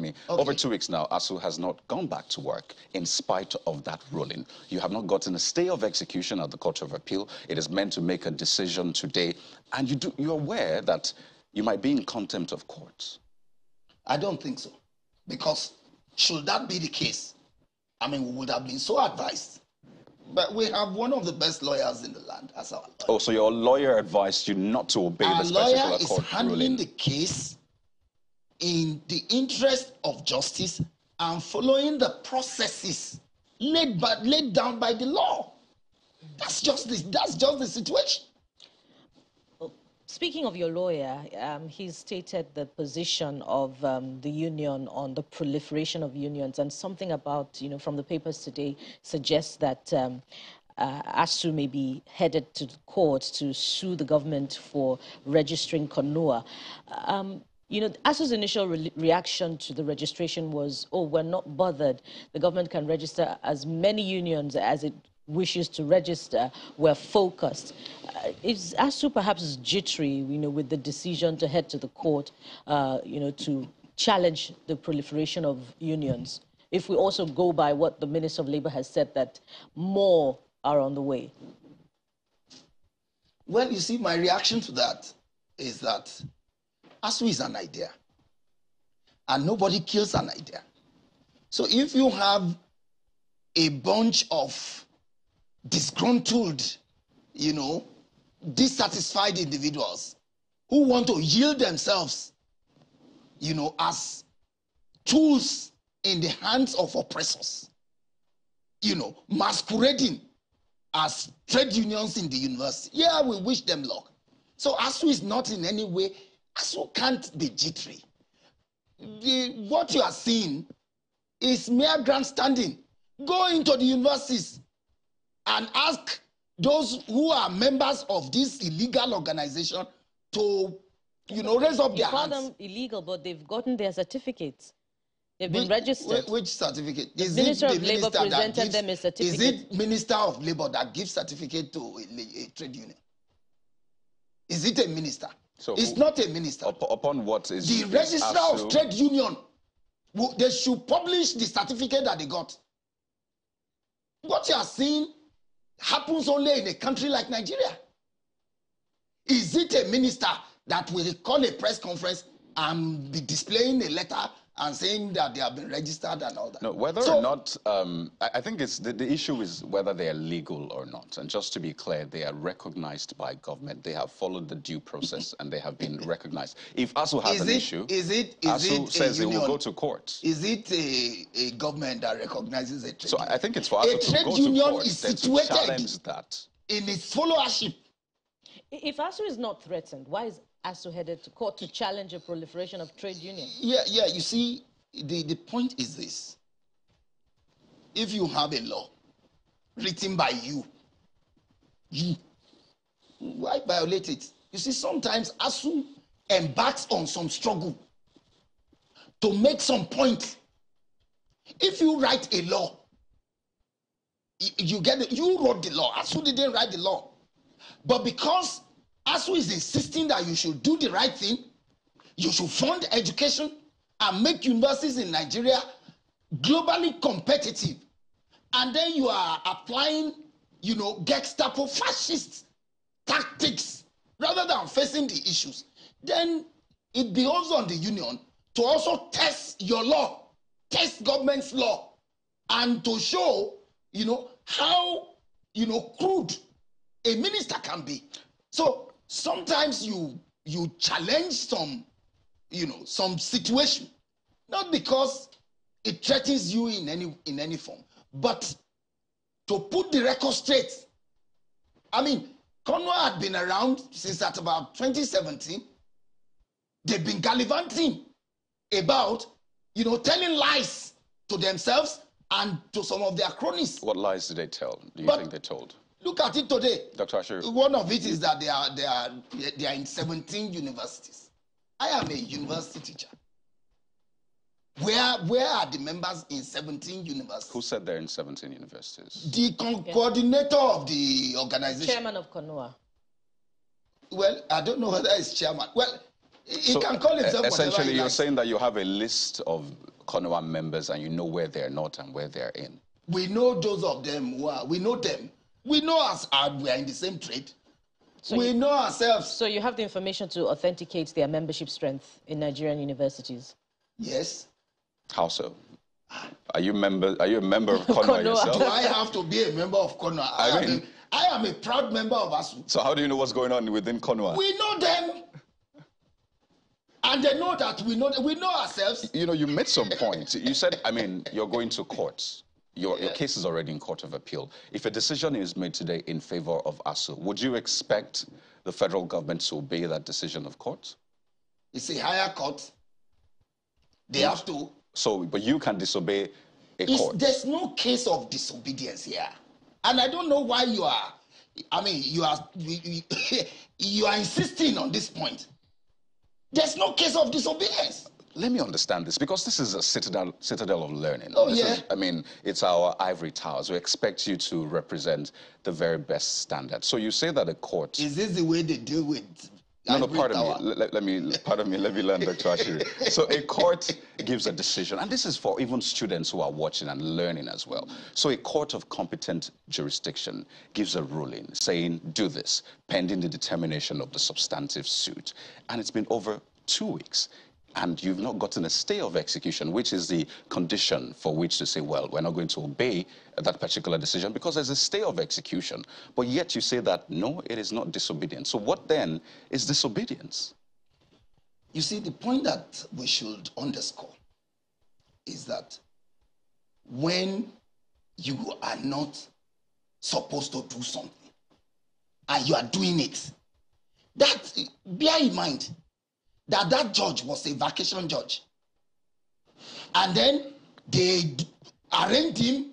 [SPEAKER 3] me. Okay. Over 2 weeks now, ASUU has not gone back to work in spite of that ruling. You have not gotten a stay of execution at the Court of Appeal. It is meant to make a decision today. And you're aware that you might be in contempt of court.
[SPEAKER 8] I don't think so. Because should that be the case, I mean, we would have been so advised. But we have one of the best lawyers in the land as our lawyer.
[SPEAKER 3] Oh, so your lawyer advised you not to obey this particular court ruling?
[SPEAKER 8] Our lawyer is handling the case in the interest of justice and following the processes laid down by the law. That's just the situation.
[SPEAKER 4] Speaking of your lawyer, he stated the position of the union on the proliferation of unions, and something about, from the papers today suggests that ASUU may be headed to the court to sue the government for registering CONUA. ASUU's initial reaction to the registration was, oh, we're not bothered. The government can register as many unions as it wishes to register. We're focused. Is ASUU perhaps jittery, with the decision to head to the court, to challenge the proliferation of unions? If we also go by what the Minister of Labour has said, that more are on the way.
[SPEAKER 8] Well, you see, my reaction to that is that ASUU is an idea, and nobody kills an idea. So if you have a bunch of disgruntled, dissatisfied individuals who want to yield themselves, as tools in the hands of oppressors, masquerading as trade unions in the university, yeah, we wish them luck. So ASUU is not in any way, ASUU can't be jittery. What you are seeing is mere grandstanding. Go into the universities and ask those who are members of this illegal organization to, raise up their hands. You call them
[SPEAKER 4] illegal, but they've gotten their certificates. They've been registered.
[SPEAKER 8] Which certificate?
[SPEAKER 4] Is Minister of Labour presented them a certificate.
[SPEAKER 8] Is it Minister of Labour that gives certificate to a trade union? Is it a minister? So it's not a minister.
[SPEAKER 3] Upon what is
[SPEAKER 8] the registrar of trade union? They should publish the certificate that they got. What you are seeing happens only in a country like Nigeria. Is it a minister that will call a press conference and be displaying a letter and saying that they have been registered and all that?
[SPEAKER 3] No, whether or not, I think it's the issue is whether they are legal or not. And just to be clear, they are recognized by government. They have followed the due process and they have been recognized. If ASUU has an issue, ASUU says they will go to court.
[SPEAKER 8] Is it a government that recognizes a trade
[SPEAKER 3] union? So I think it's for ASUU to go to court.
[SPEAKER 8] A trade union is situated
[SPEAKER 3] to challenge that
[SPEAKER 8] in its followership.
[SPEAKER 4] If ASUU is not threatened, why is ASUU headed to court to challenge a proliferation of trade unions?
[SPEAKER 8] Yeah, you see, the point is this. If you have a law written by you, why violate it? You see, sometimes ASUU embarks on some struggle to make some point. If you write a law, you wrote the law. ASUU didn't write the law. But because ASUU is insisting that you should do the right thing, you should fund education and make universities in Nigeria globally competitive, and then you are applying, Gestapo fascist tactics rather than facing the issues, then it behoves on the union to also test your law, test government's law, and to show, how, crude a minister can be. So sometimes you challenge some situation, not because it threatens you in any form, but to put the record straight. I mean, CONUA had been around since at about 2017. They've been gallivanting about, telling lies to themselves and to some of their cronies.
[SPEAKER 3] What lies did they tell? Do you think they told?
[SPEAKER 8] Look at it today.
[SPEAKER 3] Dr. Ashiru.
[SPEAKER 8] One of it is that they are in 17 universities. I am a university teacher. Where are the members in 17 universities?
[SPEAKER 3] Who said they're in 17 universities?
[SPEAKER 8] The coordinator of the organization.
[SPEAKER 4] Chairman of CONOA.
[SPEAKER 8] Well, I don't know whether it's chairman. Well, he can call himself
[SPEAKER 3] essentially, you're saying that you have a list of CONOA members and you know where they're not and where they're in.
[SPEAKER 8] We know those of them who are. We know them. We know us. We are in the same trade. So we know ourselves.
[SPEAKER 4] So you have the information to authenticate their membership strength in Nigerian universities?
[SPEAKER 8] Yes.
[SPEAKER 3] How so? Are you a member of CONOA yourself?
[SPEAKER 8] Do I have to be a member of CONOA? I am a proud member of ASUU.
[SPEAKER 3] So how do you know what's going on within CONOA?
[SPEAKER 8] We know them. And they know that we know ourselves.
[SPEAKER 3] You know, you made some points. You said, I mean, you're going to court. Your case is already in court of appeal. If a decision is made today in favor of ASUU, would you expect the federal government to obey that decision of court?
[SPEAKER 8] It's a higher court. They have to.
[SPEAKER 3] So, but you can disobey a court.
[SPEAKER 8] There's no case of disobedience here. And I don't know why you are insisting on this point. There's no case of disobedience.
[SPEAKER 3] Let me understand this, because this is a citadel of learning.
[SPEAKER 8] Oh, yeah.
[SPEAKER 3] I mean, it's our ivory towers. We expect you to represent the very best standard. So you say that a court...
[SPEAKER 8] Is this the way they deal with...
[SPEAKER 3] No, pardon me. Let me learn, Dr. Ashiru. So a court gives a decision, and this is for even students who are watching and learning as well. So a court of competent jurisdiction gives a ruling saying, do this, pending the determination of the substantive suit. And it's been over 2 weeks. And you've not gotten a stay of execution, which is the condition for which to say, well, we're not going to obey that particular decision because there's a stay of execution. But yet you say that, no, it is not disobedience. So what then is disobedience?
[SPEAKER 8] You see, the point that we should underscore is that when you are not supposed to do something and you are doing it, that, bear in mind, that judge was a vacation judge. And then they arraigned him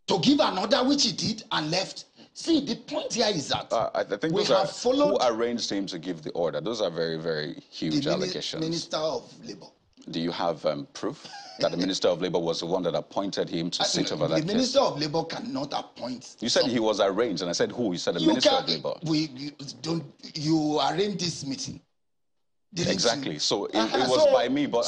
[SPEAKER 8] to give an order, which he did, and left. See, the point here is that
[SPEAKER 3] I think we have followed... Who arranged him to give the order? Those are very, very huge allegations.
[SPEAKER 8] The Minister of Labour.
[SPEAKER 3] Do you have proof that the Minister of Labour was the one that appointed him to sit over that case?
[SPEAKER 8] The Minister of Labour cannot appoint...
[SPEAKER 3] You said he was arranged, and I said who? You said the Minister of Labour.
[SPEAKER 8] You arranged this meeting.
[SPEAKER 3] Exactly. So it was by me, but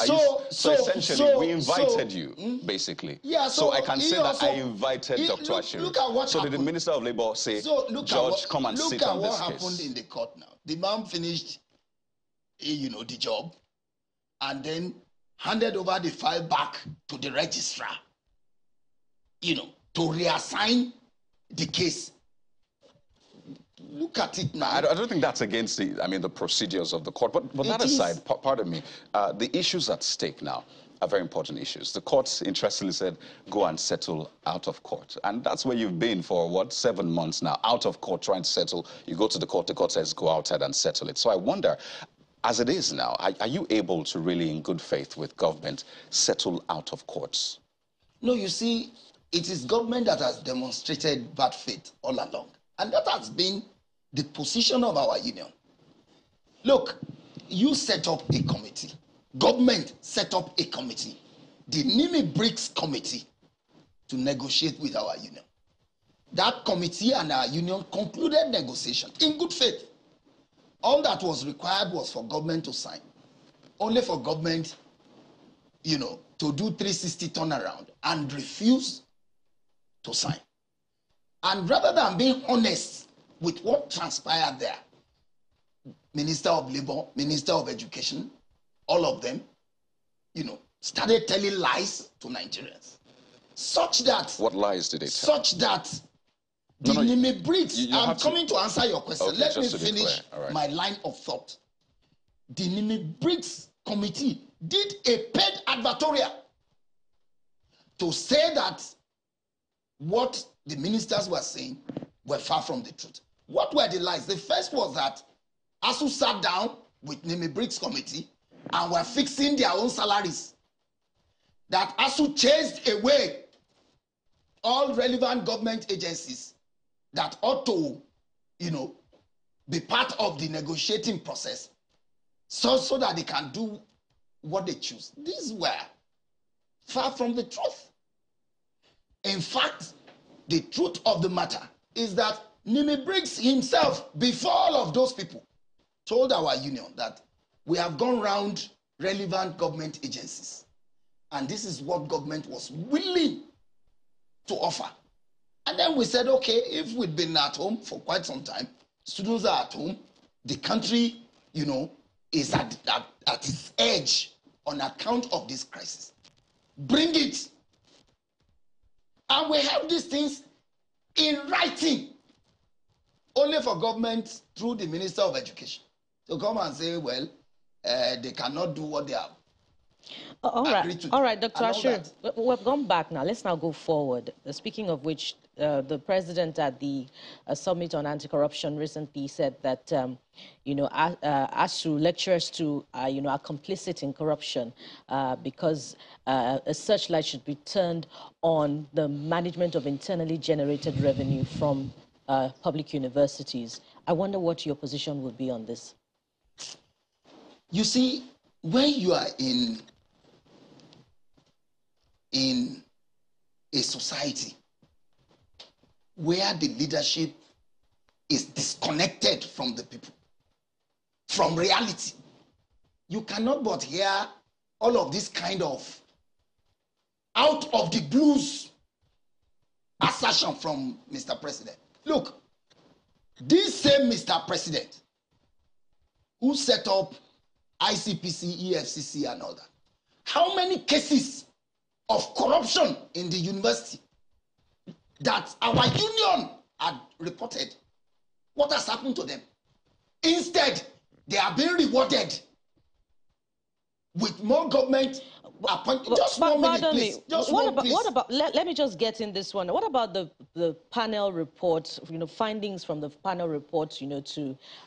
[SPEAKER 3] essentially we invited you, basically.
[SPEAKER 8] Yeah.
[SPEAKER 3] So I can say that I invited Dr. Ashiru.
[SPEAKER 8] Look at what happened.
[SPEAKER 3] Did the Minister of Labour say, George, come and sit on this case?
[SPEAKER 8] Look at what happened in the court now. The man finished, the job, and then handed over the file back to the registrar, to reassign the case. Look at it now.
[SPEAKER 3] I don't think that's against the procedures of the court. But that aside, pardon me, the issues at stake now are very important issues. The court, interestingly, said, go and settle out of court. And that's where you've been for, 7 months now, out of court, trying to settle. You go to the court says, go outside and settle it. So I wonder, as it is now, are you able to really, in good faith with government, settle out of courts?
[SPEAKER 8] No, you see, it is government that has demonstrated bad faith all along. And that has been the position of our union. Look, you set up a committee. Government set up a committee, the Nimi Bricks Committee, to negotiate with our union. That committee and our union concluded negotiation in good faith. All that was required was for government to sign. Only for government, to do 360 turnaround and refuse to sign. And rather than being honest with what transpired there, Minister of Labour, Minister of Education, all of them, started telling lies to Nigerians. Such that...
[SPEAKER 3] What lies did they tell?
[SPEAKER 8] Such that the Nimi Bricks... I'm coming to answer your question.
[SPEAKER 3] Okay,
[SPEAKER 8] Let me finish my line of thought. The Nimi Bricks Committee did a paid advertorial to say that what the ministers were saying were far from the truth. What were the lies? The first was that ASUU sat down with Nimi Bricks Committee and were fixing their own salaries. that ASUU chased away all relevant government agencies that ought to, be part of the negotiating process so that they can do what they choose. These were far from the truth. In fact, the truth of the matter is that Nimi Briggs himself, before all of those people, told our union that we have gone round relevant government agencies, and this is what government was willing to offer. And then we said, okay, if we'd been at home for quite some time, students are at home, the country, is at its edge on account of this crisis. Bring it. And we have these things in writing, only for government through the Minister of Education to come and say, well, they cannot do what they have.
[SPEAKER 4] All right, Dr. ASUU, we've gone back now. Let's now go forward. Speaking of which, the president at the Summit on Anti-Corruption recently said that, ASUU lecturers too, are complicit in corruption because a searchlight should be turned on the management of internally generated revenue from public universities. I wonder what your position would be on this.
[SPEAKER 8] You see, when you are in a society where the leadership is disconnected from the people, from reality, you cannot but hear all of this kind of out of the blues assertion from Mr. President. Look, this same Mr. President who set up ICPC, EFCC and all that, how many cases of corruption in the university that our union had reported? What has happened to them? Instead, they are being rewarded with more government appointment. Just 1 minute, please. Just
[SPEAKER 4] what about, let me just get in this one. What about the panel report, findings from the panel report, to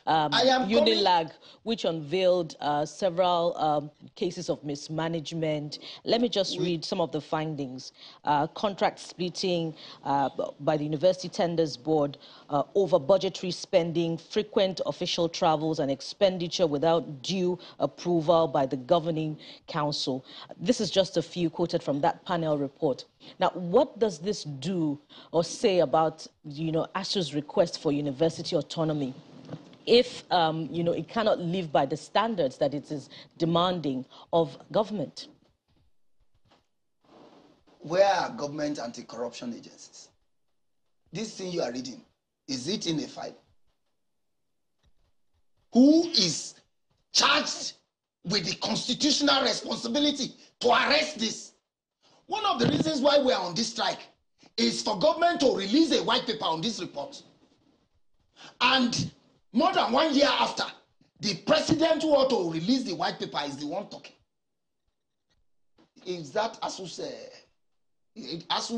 [SPEAKER 4] Unilag, which unveiled several cases of mismanagement? Let me just read some of the findings. Contract splitting by the University Tenders Board, over budgetary spending, frequent official travels and expenditure without due approval by the governing council. This is just a few quoted from that panel report. Now, what does this do or say about, ASUU's request for university autonomy if, it cannot live by the standards that it is demanding of government?
[SPEAKER 8] Where are government anti-corruption agencies? This thing you are reading, is it in a file? Who is charged with the constitutional responsibility to arrest this? One of the reasons why we are on this strike is for government to release a white paper on this report. And more than 1 year after, the president who ought to release the white paper is the one talking. Is that ASUU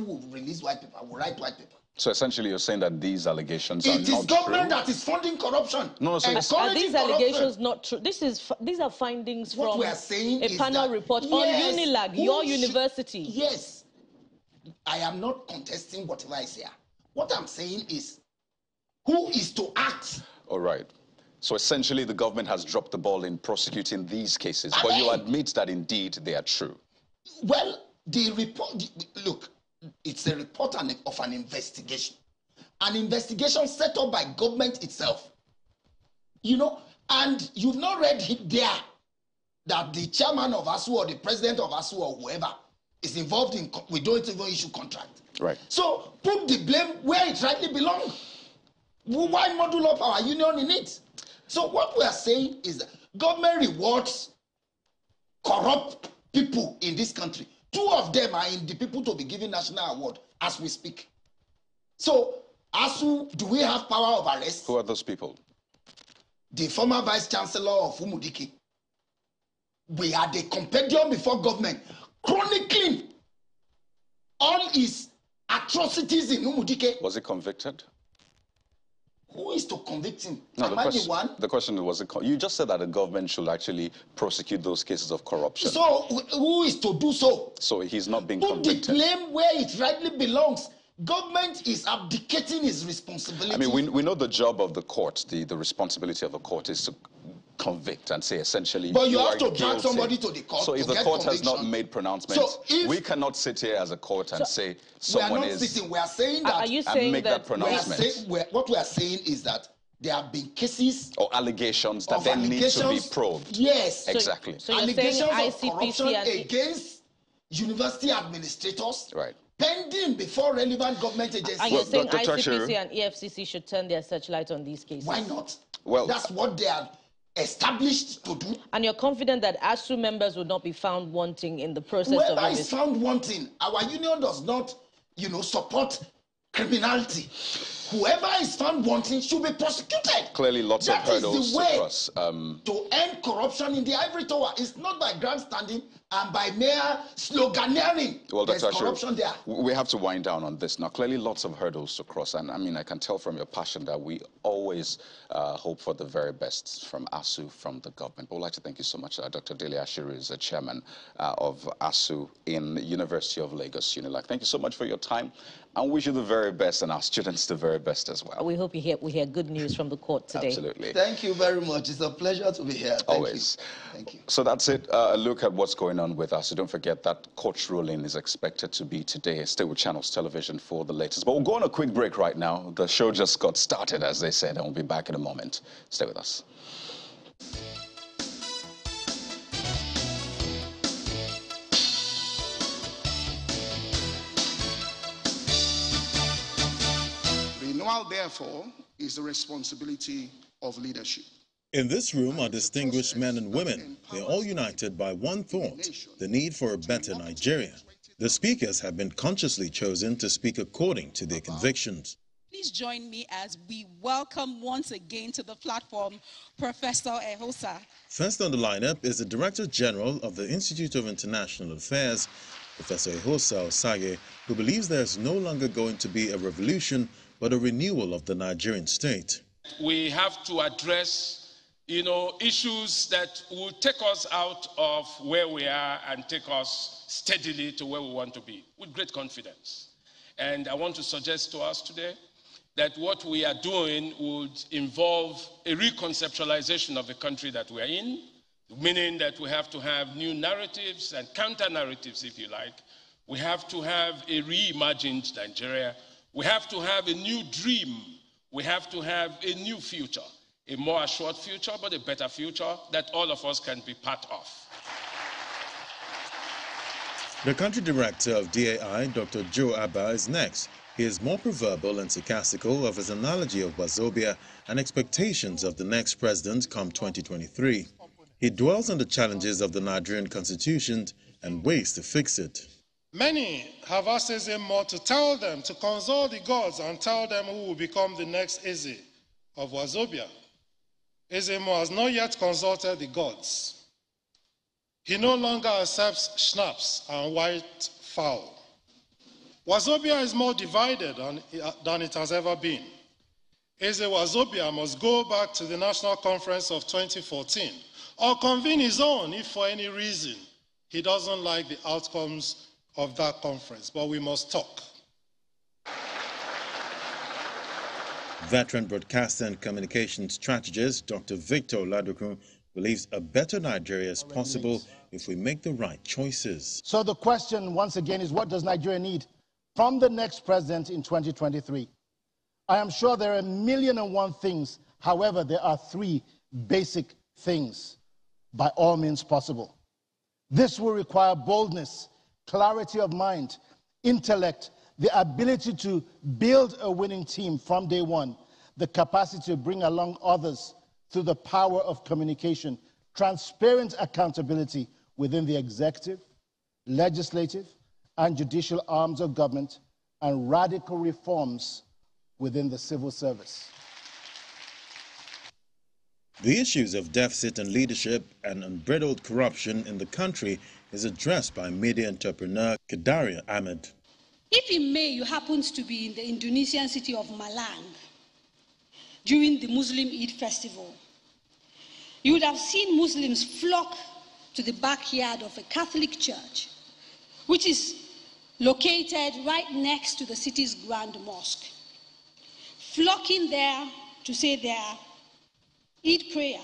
[SPEAKER 8] will release white paper, will write white paper?
[SPEAKER 3] So essentially, you're saying that these allegations are not true?
[SPEAKER 8] It is government that is funding corruption.
[SPEAKER 3] No, so
[SPEAKER 4] are these allegations not true? These are findings from a panel report on Unilag, your university.
[SPEAKER 8] Yes. I am not contesting whatever I say. What I'm saying is, who is to act?
[SPEAKER 3] All right. So essentially, the government has dropped the ball in prosecuting these cases, but you admit that indeed they are true.
[SPEAKER 8] Well, the report, look, it's a report of an investigation. An investigation set up by government itself. And you've not read it there that the chairman of ASUU or the president of ASUU or whoever is involved in, we don't even issue contract.
[SPEAKER 3] Right.
[SPEAKER 8] So put the blame where it rightly belongs. Why model up our union in it? So what we are saying is that government rewards corrupt people in this country. 2 of them are in the people to be given national award as we speak. So, ASUU, do we have power of arrest?
[SPEAKER 3] Who are those people?
[SPEAKER 8] The former vice chancellor of Umudiki. We had a compendium before government chronicling all his atrocities in Umudike.
[SPEAKER 3] Was he convicted?
[SPEAKER 8] Who is to convict him?
[SPEAKER 3] No,
[SPEAKER 8] Am I the one?
[SPEAKER 3] The question was, you just said that the government should actually prosecute those cases of corruption.
[SPEAKER 8] So who is to do so?
[SPEAKER 3] So he's not being
[SPEAKER 8] Put
[SPEAKER 3] convicted.
[SPEAKER 8] the blame where it rightly belongs. Government is abdicating its responsibility.
[SPEAKER 3] I mean, we know the job of the court, the responsibility of the court is to convict and say essentially.
[SPEAKER 8] But you have to drag somebody to the court.
[SPEAKER 3] So if the court has not made pronouncements,
[SPEAKER 8] so
[SPEAKER 3] we cannot sit here as a court and say someone is.
[SPEAKER 8] We are not sitting. We are saying that.
[SPEAKER 4] Are you saying
[SPEAKER 3] make that pronouncement?
[SPEAKER 8] What we are saying is that there have been cases
[SPEAKER 3] or allegations that then need to be probed.
[SPEAKER 8] Yes,
[SPEAKER 3] exactly.
[SPEAKER 4] So
[SPEAKER 8] allegations of
[SPEAKER 4] ICPC
[SPEAKER 8] corruption against university administrators.
[SPEAKER 3] Right.
[SPEAKER 8] Pending before relevant government agencies.
[SPEAKER 4] Are you saying ICPC and EFCC should turn their searchlight on these cases?
[SPEAKER 8] Why not?
[SPEAKER 3] Well,
[SPEAKER 8] that's what they are established to do.
[SPEAKER 4] And you're confident that ASUU members would not be found wanting in the process of
[SPEAKER 8] whoever is found wanting, our union does not, support criminality. Whoever is found wanting should be prosecuted.
[SPEAKER 3] Clearly, lots of hurdles
[SPEAKER 8] to
[SPEAKER 3] cross.
[SPEAKER 8] To end corruption in the ivory tower. It's not by grandstanding and by mere sloganeering.
[SPEAKER 3] Well,
[SPEAKER 8] there's corruption there.
[SPEAKER 3] We have to wind down on this now. Clearly, lots of hurdles to cross, and I mean, I can tell from your passion that we always hope for the very best from ASUU, from the government. But we'd like to thank you so much. Dr. Dele Ashiru is the chairman of ASUU in University of Lagos, UNILAG. Thank you so much for your time, and wish you the very best, and our students the very best as well.
[SPEAKER 4] We hope we hear good news from the court today.
[SPEAKER 3] Absolutely.
[SPEAKER 8] Thank you very much. It's a pleasure to be here.
[SPEAKER 3] Always.
[SPEAKER 8] Thank you.
[SPEAKER 3] So that's it. A look at what's going on with us. So don't forget that court ruling is expected to be today. Stay with Channels Television for the latest. But we'll go on a quick break right now. The show just got started, as they said, and we'll be back in a moment. Stay with us.
[SPEAKER 6] Renewal, therefore, is the responsibility of leadership.
[SPEAKER 9] In this room are distinguished men and women. They're all united by one thought, the need for a better Nigeria. The speakers have been consciously chosen to speak according to their convictions.
[SPEAKER 10] Please join me as we welcome once again to the platform Professor Ehosa.
[SPEAKER 9] First on the lineup is the Director General of the Institute of International Affairs, Professor Ehosa Osage, who believes there's no longer going to be a revolution, but a renewal of the Nigerian state.
[SPEAKER 11] We have to address issues that will take us out of where we are and take us steadily to where we want to be with great confidence. And I want to suggest to us today that what we are doing would involve a reconceptualization of the country that we are in, meaning that we have to have new narratives and counter-narratives, if you like. We have to have a reimagined Nigeria. We have to have a new dream. We have to have a new future. A more assured future, but a better future that all of us can be part of.
[SPEAKER 9] The country director of DAI, Dr. Joe Abba, is next. He is more proverbial and sarcastical of his analogy of Wazobia and expectations of the next president come 2023. He dwells on the challenges of the Nigerian constitution and ways to fix it.
[SPEAKER 12] Many have asked Eze Mo to tell them to consult the gods and tell them who will become the next Eze of Wazobia. Eze Mo has not yet consulted the gods. He no longer accepts schnapps and white fowl. Wazobia is more divided than it has ever been. Eze Wazobia must go back to the National Conference of 2014 or convene his own if for any reason he doesn't like the outcomes of that conference. But we must talk.
[SPEAKER 9] Veteran broadcaster and communication strategist Dr. Victor Oladokun believes a better Nigeria is possible if we make the right choices.
[SPEAKER 13] So the question once again is, what does Nigeria need from the next president in 2023? I am sure there are 1,000,001 things. However, there are 3 basic things by all means possible. This will require boldness, clarity of mind, intellect, the ability to build a winning team from day one, the capacity to bring along others through the power of communication, transparent accountability within the executive, legislative, and judicial arms of government, and radical reforms within the civil service.
[SPEAKER 9] The issues of deficit in leadership and unbridled corruption in the country is addressed by media entrepreneur Kedaria Ahmed.
[SPEAKER 14] If in May you happened to be in the Indonesian city of Malang, during the Muslim Eid festival. You would have seen Muslims flock to the backyard of a Catholic church, which is located right next to the city's Grand Mosque, flocking there to say their Eid prayer.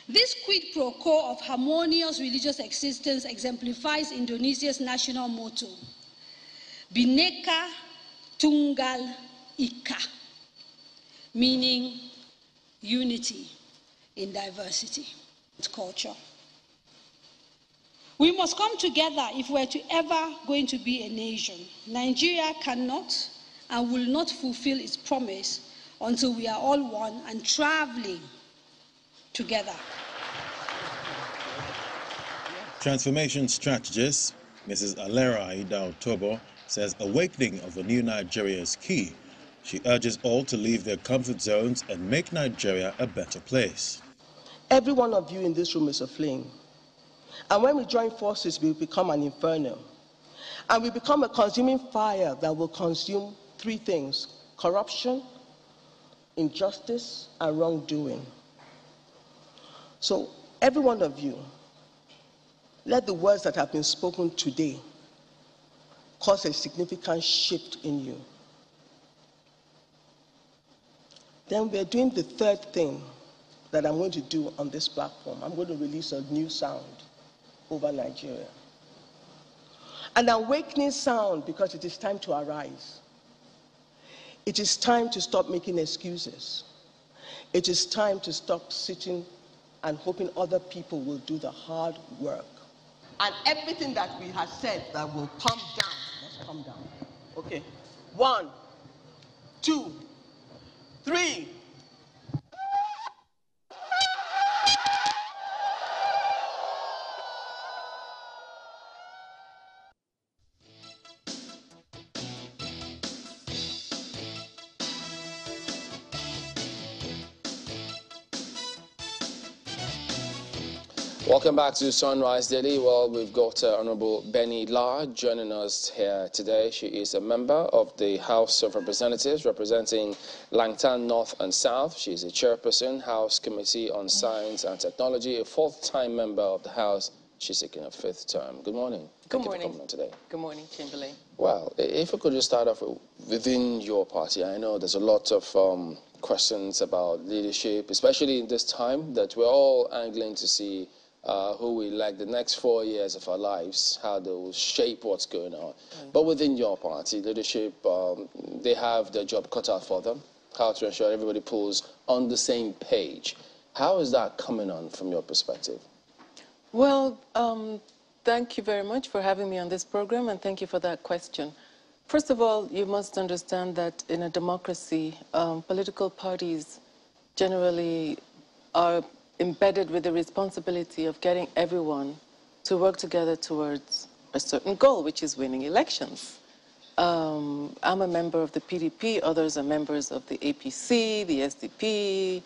[SPEAKER 14] This quid pro quo of harmonious religious existence exemplifies Indonesia's national motto, Bhinneka Tunggal Ika, meaning unity in diversity. It's culture. We must come together if we're ever going to be a nation. Nigeria cannot and will not fulfill its promise until we are all one and traveling together.
[SPEAKER 9] Transformation strategist Mrs. Alera Ida Otobo says awakening of a new Nigeria is key. She urges all to leave their comfort zones and make Nigeria a better place.
[SPEAKER 15] Every one of you in this room is a flame. And when we join forces, we become an inferno. And we become a consuming fire that will consume three things: corruption, injustice, and wrongdoing. So, every one of you, let the words that have been spoken today cause a significant shift in you. Then we're doing the third thing that I'm going to do on this platform. I'm going to release a new sound over Nigeria. An awakening sound, because it is time to arise. It is time to stop making excuses. It is time to stop sitting and hoping other people will do the hard work. And everything that we have said that will come down, let's come down. Okay. 1, 2, 3.
[SPEAKER 1] Welcome back to Sunrise Daily. Well, we've got Honorable Benny La joining us here today. She is a member of the House of Representatives representing Langtan North and South. She is a chairperson, House Committee on Science and Technology, a fourth-time member of the House. She's seeking a fifth term. Good morning.
[SPEAKER 16] Good morning.
[SPEAKER 1] Thank you for coming on today.
[SPEAKER 16] Good morning, Chamberlain.
[SPEAKER 1] Well, if we could just start off within your party. I know there's a lot of questions about leadership, especially in this time that we're all angling to see who we elect the next 4 years of our lives, how they will shape what's going on. But within your party, leadership, they have their job cut out for them, how to ensure everybody pulls on the same page. How is that coming on from your perspective?
[SPEAKER 16] Well, thank you very much for having me on this program, and thank you for that question. First of all, you must understand that in a democracy, political parties generally are embedded with the responsibility of getting everyone to work together towards a certain goal, which is winning elections. I'm a member of the PDP, others are members of the APC, the SDP.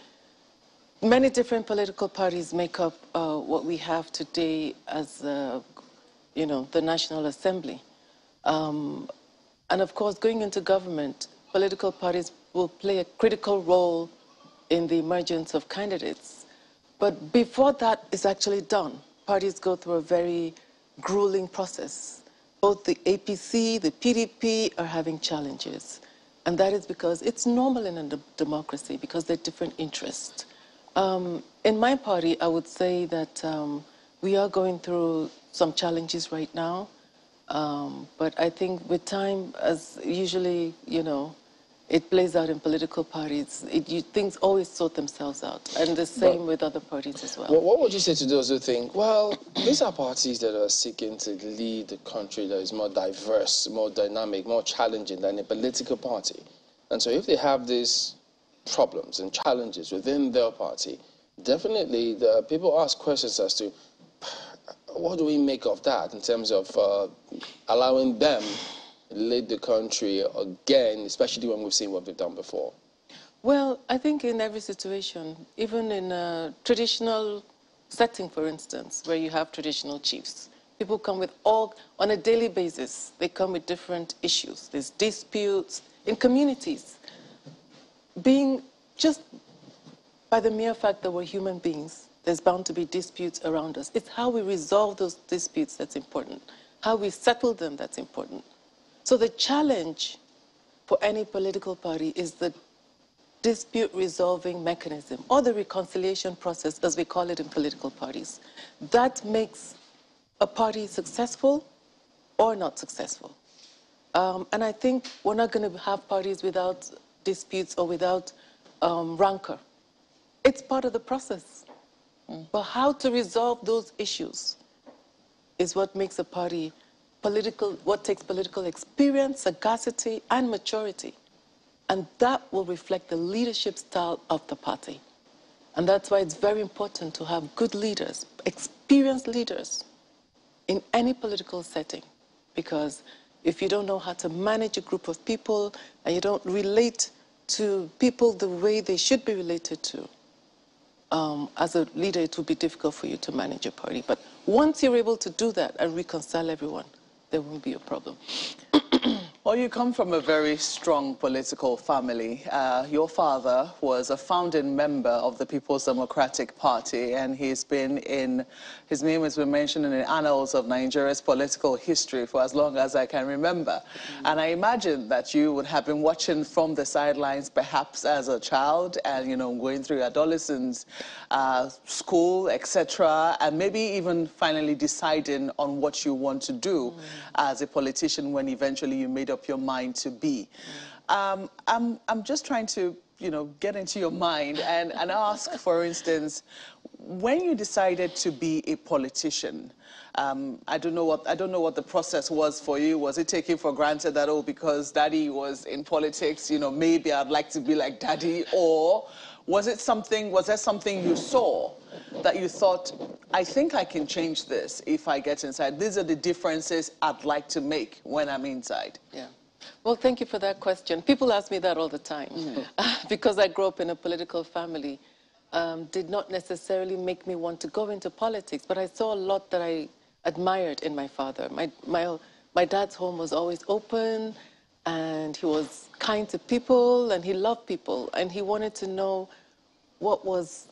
[SPEAKER 16] Many different political parties make up what we have today as, the National Assembly. And of course, going into government, political parties will play a critical role in the emergence of candidates. But before that is actually done, parties go through a very grueling process. Both the APC, the PDP are having challenges. And that is because it's normal in a democracy, because there are different interests. In my party, I would say that we are going through some challenges right now. But I think with time, as usually, it plays out in political parties. Things always sort themselves out, and the same with other parties as well.
[SPEAKER 1] What would you say to those who think, well, these are parties that are seeking to lead a country that is more diverse, more dynamic, more challenging than a political party? And so if they have these problems and challenges within their party, definitely the people ask questions as to what do we make of that in terms of allowing them lead the country again, especially when we've seen what we've done before?
[SPEAKER 16] Well, I think in every situation, even in a traditional setting, for instance, where you have traditional chiefs, people come with on a daily basis, they come with different issues. There's disputes in communities. Being just by the mere fact that we're human beings, there's bound to be disputes around us. It's how we resolve those disputes that's important. How we settle them that's important. So the challenge for any political party is the dispute resolving mechanism, or the reconciliation process, as we call it in political parties. That makes a party successful or not successful. And I think we're not going to have parties without disputes or without rancor. It's part of the process. But how to resolve those issues is what makes a party political, what takes political experience, sagacity, and maturity. And that will reflect the leadership style of the party. And that's why it's very important to have good leaders, experienced leaders in any political setting. Because if you don't know how to manage a group of people and you don't relate to people the way they should be related to, as a leader, it will be difficult for you to manage a party. But once you're able to do that and reconcile everyone, there won't be a problem.
[SPEAKER 2] Well, you come from a very strong political family. Your father was a founding member of the People's Democratic Party, and his name has been mentioned in the annals of Nigeria's political history for as long as I can remember. And I imagine that you would have been watching from the sidelines, perhaps as a child, and going through adolescence, school, etc., and maybe even finally deciding on what you want to do as a politician when eventually you made up your mind to be. I'm just trying to, get into your mind and ask, for instance, when you decided to be a politician, I don't know what the process was for you. Was it taken for granted that, oh, because daddy was in politics, maybe I'd like to be like daddy? Or was there something you saw that you thought, I think I can change this if I get inside? These are the differences I'd like to make when I'm inside.
[SPEAKER 16] Yeah. Well, thank you for that question. People ask me that all the time. Because I grew up in a political family, did not necessarily make me want to go into politics, but I saw a lot that I admired in my father. My dad's home was always open, and he was kind to people, and he loved people, and he wanted to know what was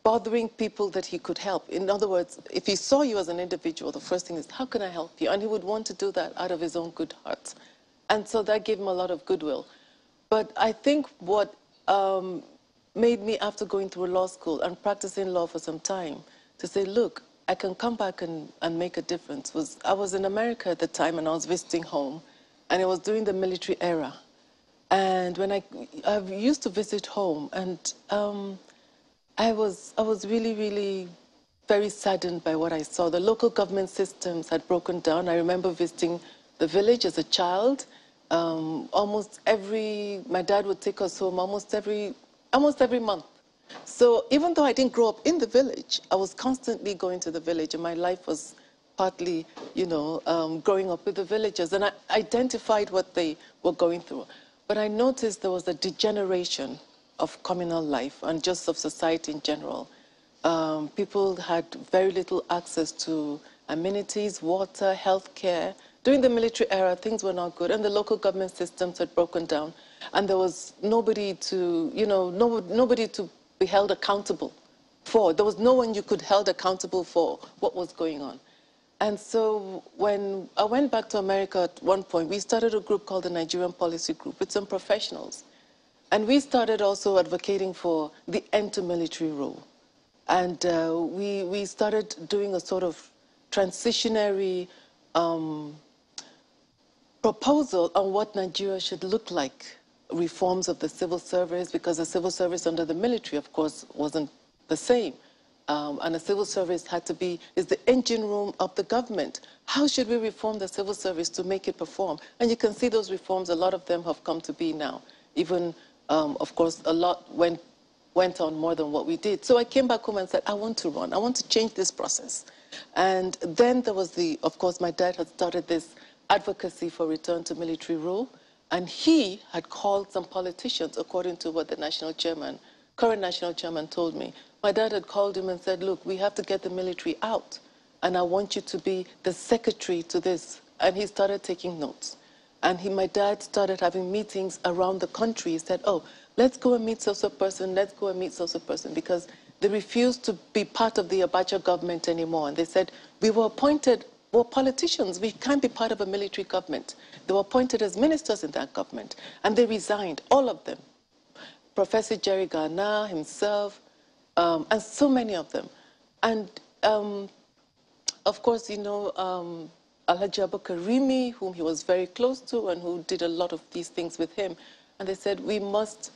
[SPEAKER 16] bothering people that he could help. In other words, if he saw you as an individual, the first thing is, how can I help you? And he would want to do that out of his own good heart. And so that gave him a lot of goodwill. But I think what made me, after going through law school and practicing law for some time, to say, look, I can come back and make a difference, was I was in America at the time, and I was visiting home, and it was during the military era. And when I used to visit home, and I was really, really very saddened by what I saw. The local government systems had broken down. I remember visiting the village as a child. My dad would take us home almost every month. So even though I didn't grow up in the village, I was constantly going to the village, and my life was partly, growing up with the villagers, and I identified what they were going through. But I noticed there was a degeneration of communal life and just of society in general. People had very little access to amenities, water, health care. During the military era, things were not good, and the local government systems had broken down, and there was nobody to, nobody to be held accountable for. There was no one you could held accountable for what was going on. And so when I went back to America at one point, we started a group called the Nigerian Policy Group with some professionals. And we started also advocating for the end to military rule. And we started doing a sort of transitionary proposal on what Nigeria should look like. Reforms of the civil service, because the civil service under the military, of course, wasn't the same. And the civil service is the engine room of the government. How should we reform the civil service to make it perform? And you can see those reforms, a lot of them have come to be now. Even, of course, a lot went on more than what we did. So I came back home and said, I want to run. I want to change this process. And then there was of course, my dad had started this advocacy for return to military rule. And he had called some politicians, according to what the current national chairman told me. My dad had called him and said, look, we have to get the military out, and I want you to be the secretary to this. And he started taking notes. And my dad started having meetings around the country. He said, oh, let's go and meet so-so person, let's go and meet so-so person, because they refused to be part of the Abacha government anymore. And they said, we were appointed, we're politicians, we can't be part of a military government. They were appointed as ministers in that government, and they resigned, all of them. Professor Jerry Garner himself, and so many of them. And of course, you know, Alhaji Abukarimi, whom he was very close to and who did a lot of these things with him. And they said, we must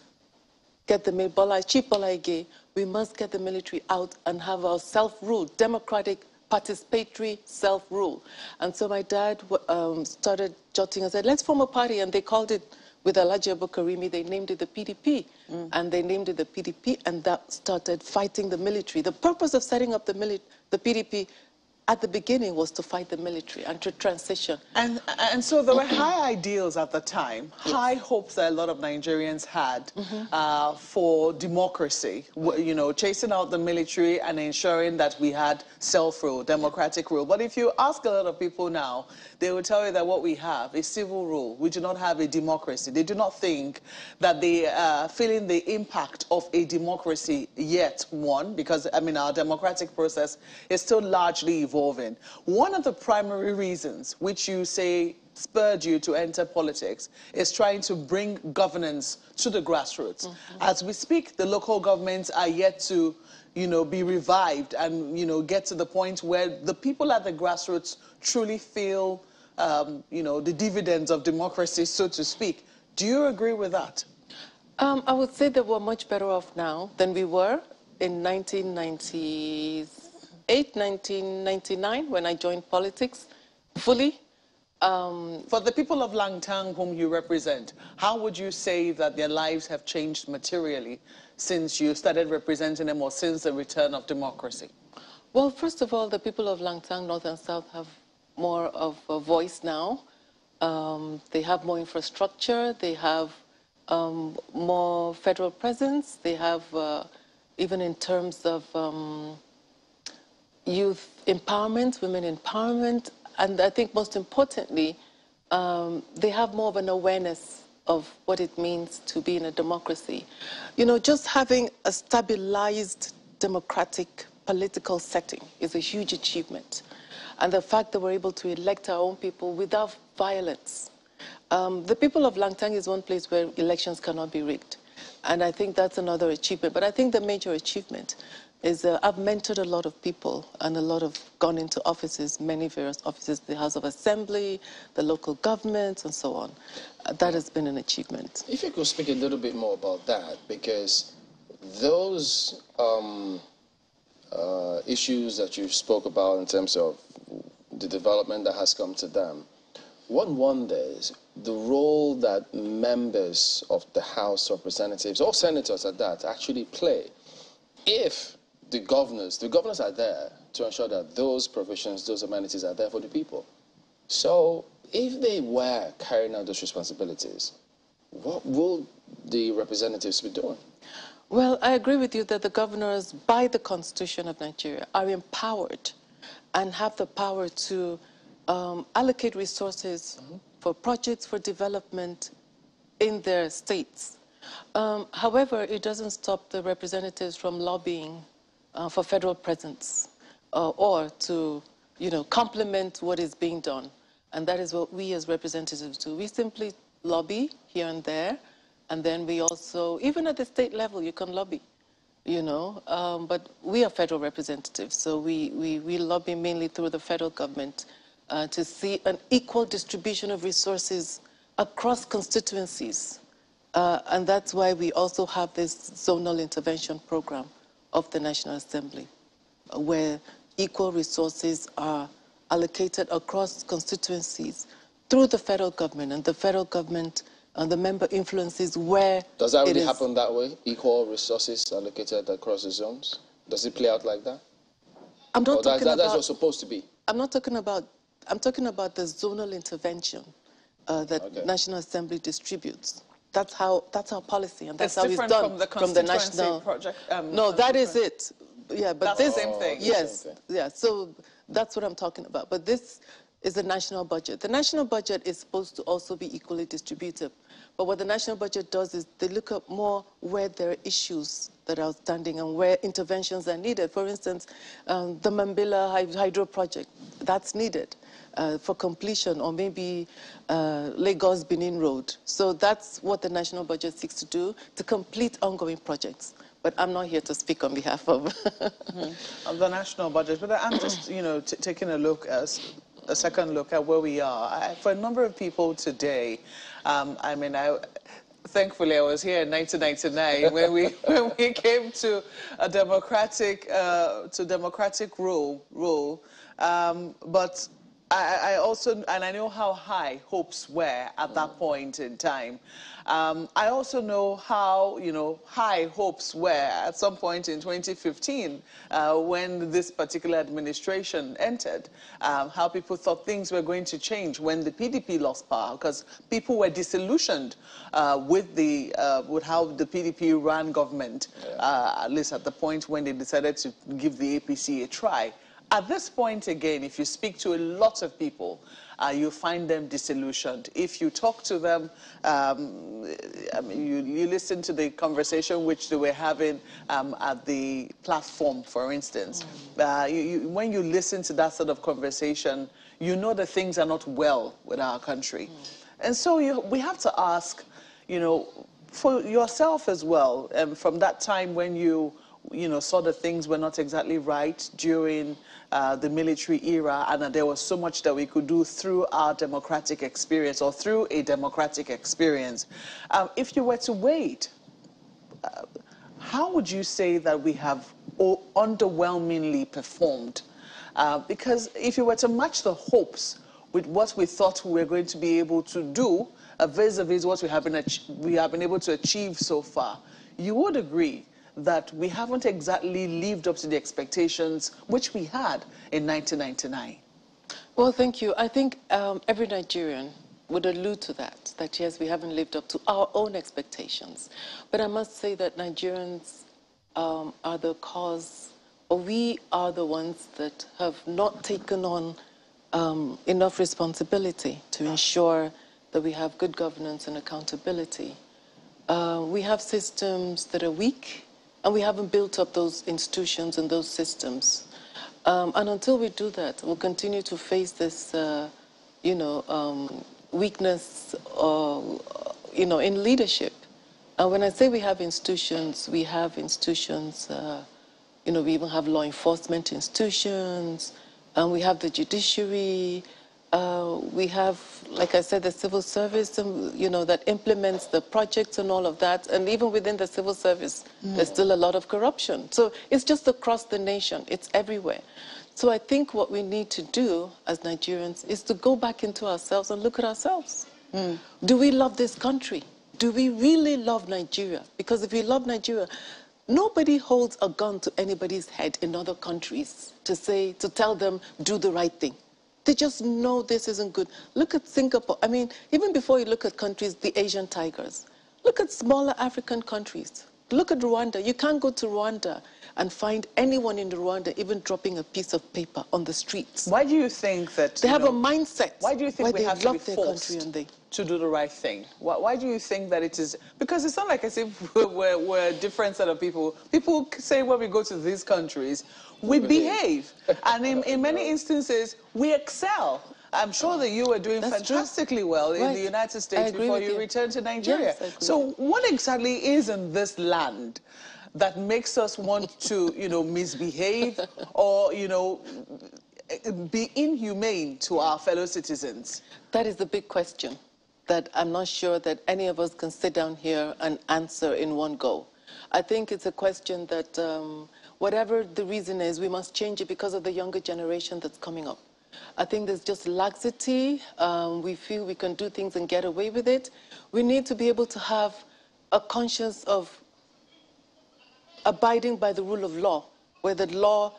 [SPEAKER 16] get the Chief Bola Ige, we must get the military out and have our self-rule, democratic, participatory self-rule. And so my dad started jotting and said, let's form a party. And they called it, with Alhaji Abukarimi, they named it the PDP. And they named it the PDP, and that started fighting the military. The purpose of setting up the PDP at the beginning was to fight the military and to transition.
[SPEAKER 2] And so there were high ideals at the time, high hopes that a lot of Nigerians had for democracy, you know, chasing out the military and ensuring that we had self-rule, democratic rule. But if you ask a lot of people now, they will tell you that what we have is civil rule. We do not have a democracy. They do not think that they are feeling the impact of a democracy yet, one, because, I mean, our democratic process is still largely evolving. One of the primary reasons which you say spurred you to enter politics is trying to bring governance to the grassroots. As we speak, the local governments are yet to, you know, be revived and, you know, get to the point where the people at the grassroots truly feel, you know, the dividends of democracy, so to speak. Do you agree with that?
[SPEAKER 16] I would say that we're much better off now than we were in 1998, 1999, when I joined politics fully.
[SPEAKER 2] For the people of Langtang whom you represent, how would you say that their lives have changed materially since you started representing them or since the return of democracy?
[SPEAKER 16] Well, first of all, the people of Langtang, North and South, have more of a voice now. They have more infrastructure. They have more federal presence. They have, even in terms of youth empowerment, women empowerment, and I think most importantly, they have more of an awareness of what it means to be in a democracy. You know, just having a stabilized democratic political setting is a huge achievement. And the fact that we're able to elect our own people without violence. The people of Langtang is one place where elections cannot be rigged. And I think that's another achievement. But I think the major achievement is I've mentored a lot of people and a lot of gone into offices, many various offices, the House of Assembly, the local governments, and so on. That has been an achievement.
[SPEAKER 1] If you could speak a little bit more about that, because those issues that you spoke about in terms of the development that has come to them, one wonders the role that members of the House of Representatives, or senators at that, actually play if the governors are there to ensure that those provisions, those amenities are there for the people. So if they were carrying out those responsibilities, what will the representatives be doing?
[SPEAKER 16] Well, I agree with you that the governors, by the Constitution of Nigeria, are empowered and have the power to allocate resources for projects for development in their states. However, it doesn't stop the representatives from lobbying for federal presence or to, you know, complement what is being done. And that is what we as representatives do. We simply lobby here and there, and then we also, even at the state level, you can lobby, you know, but we are federal representatives, so we lobby mainly through the federal government to see an equal distribution of resources across constituencies. And that's why we also have this zonal intervention program of the National Assembly, where equal resources are allocated across constituencies through the federal government, and the federal government and the member influences where
[SPEAKER 1] Does that really happen that way? Equal resources allocated across the zones? Does it play out like that?
[SPEAKER 16] I'm not talking about...
[SPEAKER 1] That's what's supposed to be.
[SPEAKER 16] I'm talking about the zonal intervention that National Assembly distributes. That's our policy, and that's how it's done from the national
[SPEAKER 2] project.
[SPEAKER 16] No, that is it. Yeah, but
[SPEAKER 2] that's the same thing.
[SPEAKER 16] Yes, yeah. So that's what I'm talking about. But this is the national budget. The national budget is supposed to also be equally distributed. But what the national budget does is they look at more where there are issues that are outstanding and where interventions are needed. For instance, the Mambila hydro project, that's needed for completion, or maybe Lagos-Benin Road. So that's what the national budget seeks to do, to complete ongoing projects. But I'm not here to speak on behalf of
[SPEAKER 2] of the national budget. But I'm just, taking a second look at where we are. For a number of people today, thankfully I was here in 1999 when we came to a democratic rule. But I also, and I know how high hopes were at that point in time. I also know how, high hopes were at some point in 2015 when this particular administration entered, how people thought things were going to change when the PDP lost power, because people were disillusioned with how the PDP ran government, at least at the point when they decided to give the APC a try. At this point, again, if you speak to a lot of people, you find them disillusioned. If you talk to them, you listen to the conversation which they were having at the platform, for instance. When you listen to that sort of conversation, you know that things are not well with our country. And so we have to ask, for yourself as well, from that time when you saw that things were not exactly right during the military era, and that there was so much that we could do through our democratic experience, or through a democratic experience. If you were to wait, how would you say that we have underwhelmingly performed? Because if you were to match the hopes with what we thought we were going to be able to do, vis-a-vis what we have been able to achieve so far, you would agree that we haven't exactly lived up to the expectations which we had in 1999.
[SPEAKER 16] Well, thank you. I think every Nigerian would allude to that yes, we haven't lived up to our own expectations. But I must say that Nigerians are the cause, or we are the ones that have not taken on enough responsibility to ensure that we have good governance and accountability. We have systems that are weak, and we haven't built up those institutions and those systems. And until we do that, we'll continue to face this, weakness, in leadership. And when I say we have institutions, we even have law enforcement institutions, and we have the judiciary. We have, like I said, the civil service, that implements the projects and all of that. And even within the civil service, there's still a lot of corruption. So it's just across the nation. It's everywhere. So I think what we need to do as Nigerians is to go back into ourselves and look at ourselves. Do we love this country? Do we really love Nigeria? Because if we love Nigeria, nobody holds a gun to anybody's head in other countries to tell them, do the right thing. They just know this isn't good. Look at Singapore. I mean, even before you look at countries, the Asian tigers, look at smaller African countries. Look at Rwanda. You can't go to Rwanda and find anyone in Rwanda even dropping a piece of paper on the streets.
[SPEAKER 2] Why do you think that...
[SPEAKER 16] They have a mindset.
[SPEAKER 2] Why do you think we have to be forced to do the right thing? Why do you think that it is... Because it's not like as if we're a different set of people. People say when we go to these countries, we behave. And in many instances, we excel. I'm sure that you were doing fantastically well in the United States before you returned to Nigeria. Yes, so what exactly is in this land that makes us want to, misbehave or, be inhumane to our fellow citizens?
[SPEAKER 16] That is the big question that I'm not sure that any of us can sit down here and answer in one go. I think it's a question that whatever the reason is, we must change it because of the younger generation that's coming up. I think there's just laxity. We feel we can do things and get away with it. We need to be able to have a conscience of abiding by the rule of law, where the law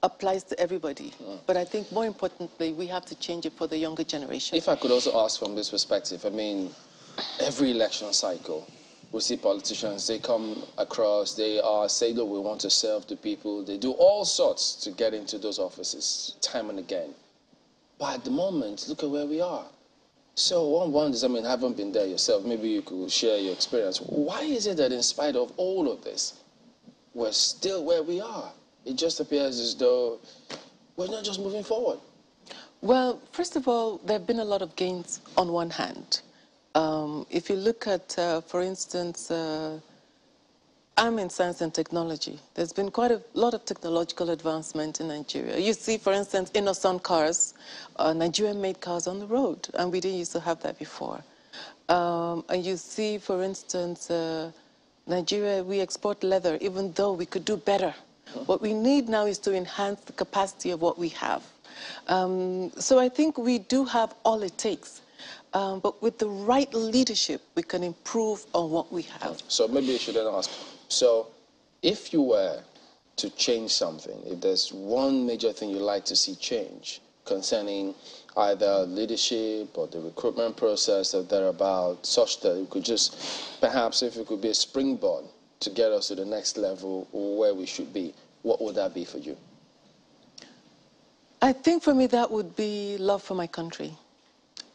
[SPEAKER 16] applies to everybody. But I think more importantly, we have to change it for the younger generation.
[SPEAKER 1] If I could also ask from this perspective, I mean, every election cycle, we see politicians, they come across, they say that we want to serve the people. They do all sorts to get into those offices, time and again. But at the moment, look at where we are. So one wonders, I mean, haven't been there yourself, maybe you could share your experience. Why is it that in spite of all of this, we're still where we are? It just appears as though we're not just moving forward.
[SPEAKER 16] Well, first of all, there have been a lot of gains on one hand. If you look at, for instance, I'm in science and technology. There's been quite a lot of technological advancement in Nigeria. You see, for instance, innocent cars, Nigerian-made cars on the road, and we didn't used to have that before. And you see, for instance, Nigeria, we export leather, even though we could do better. What we need now is to enhance the capacity of what we have. So I think we do have all it takes. But with the right leadership, we can improve on what we have.
[SPEAKER 1] So maybe I should then ask, so if you were to change something, if there's one major thing you'd like to see change concerning either leadership or the recruitment process or thereabout, such that it could just, perhaps if it could be a springboard to get us to the next level where we should be, what would that be for you?
[SPEAKER 16] I think for me that would be love for my country.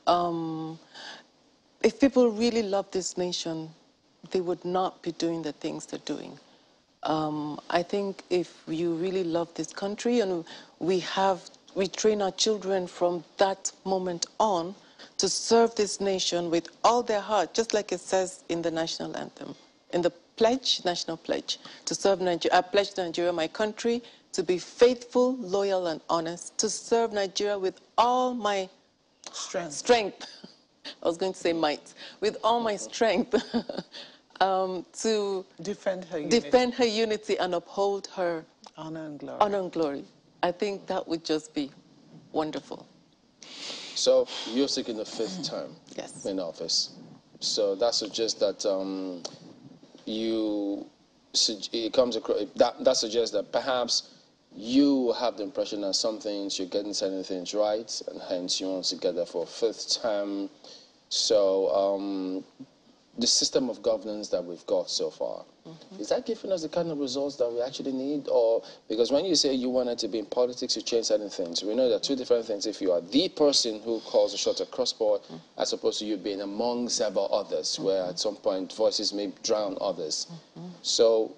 [SPEAKER 16] If people really love this nation, they would not be doing the things they're doing. I think if you really love this country, and we train our children from that moment on to serve this nation with all their heart, just like it says in the national anthem, in the pledge, national pledge, to serve Nigeria. I pledge to Nigeria, my country, to be faithful, loyal, and honest, to serve Nigeria with all my strength. I was going to say might. With all my strength. To defend her unity and uphold her honor and glory. I think that would just be wonderful.
[SPEAKER 1] So you're seeking the 5th term in office. So that suggests that that suggests that perhaps you have the impression that some things, you're getting certain things right, and hence you want to get there for a 5th term. So the system of governance that we've got so far, is that giving us the kind of results that we actually need? Or, because when you say you wanted to be in politics, you change certain things. We know there are 2 different things. If you are the person who calls the shot across board, as opposed to you being among several others, where at some point voices may drown others. So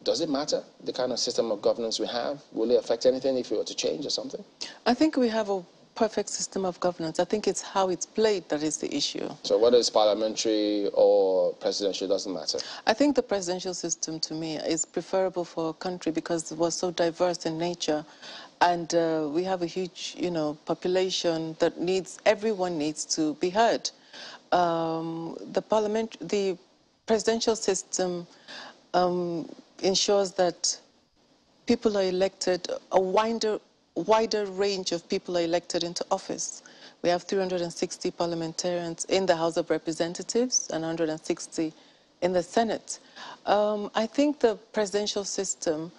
[SPEAKER 1] does it matter, the kind of system of governance we have? Will it affect anything if we were to change or something?
[SPEAKER 16] I think we have a perfect system of governance. I think it's how it's played that is the issue.
[SPEAKER 1] So whether it's parliamentary or presidential, doesn't matter?
[SPEAKER 16] I think the presidential system, to me, is preferable for a country because it was so diverse in nature. And we have a huge, population that everyone needs to be heard. The presidential system ensures that people are elected, a wider range of people are elected into office. We have 360 parliamentarians in the House of Representatives and 160 in the Senate. I think the presidential system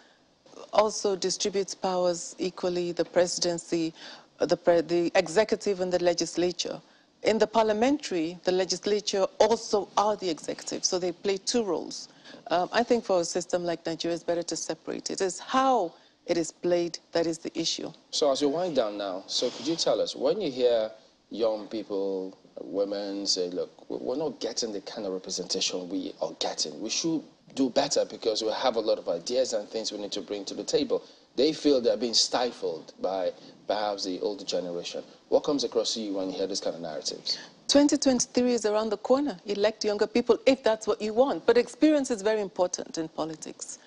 [SPEAKER 16] also distributes powers equally, the presidency, the executive and the legislature. In the parliamentary, the legislature also are the executive, so they play 2 roles. I think for a system like Nigeria, it's better to separate it. It's how it is played that is the issue.
[SPEAKER 1] So as you wind down now, so could you tell us, when you hear young people, women say, look, we're not getting the kind of representation we are getting. We should do better because we have a lot of ideas and things we need to bring to the table. They feel they're being stifled by perhaps the older generation. What comes across to you when you hear this kind of narratives?
[SPEAKER 16] 2023 is around the corner. Elect younger people if that's what you want. But experience is very important in politics.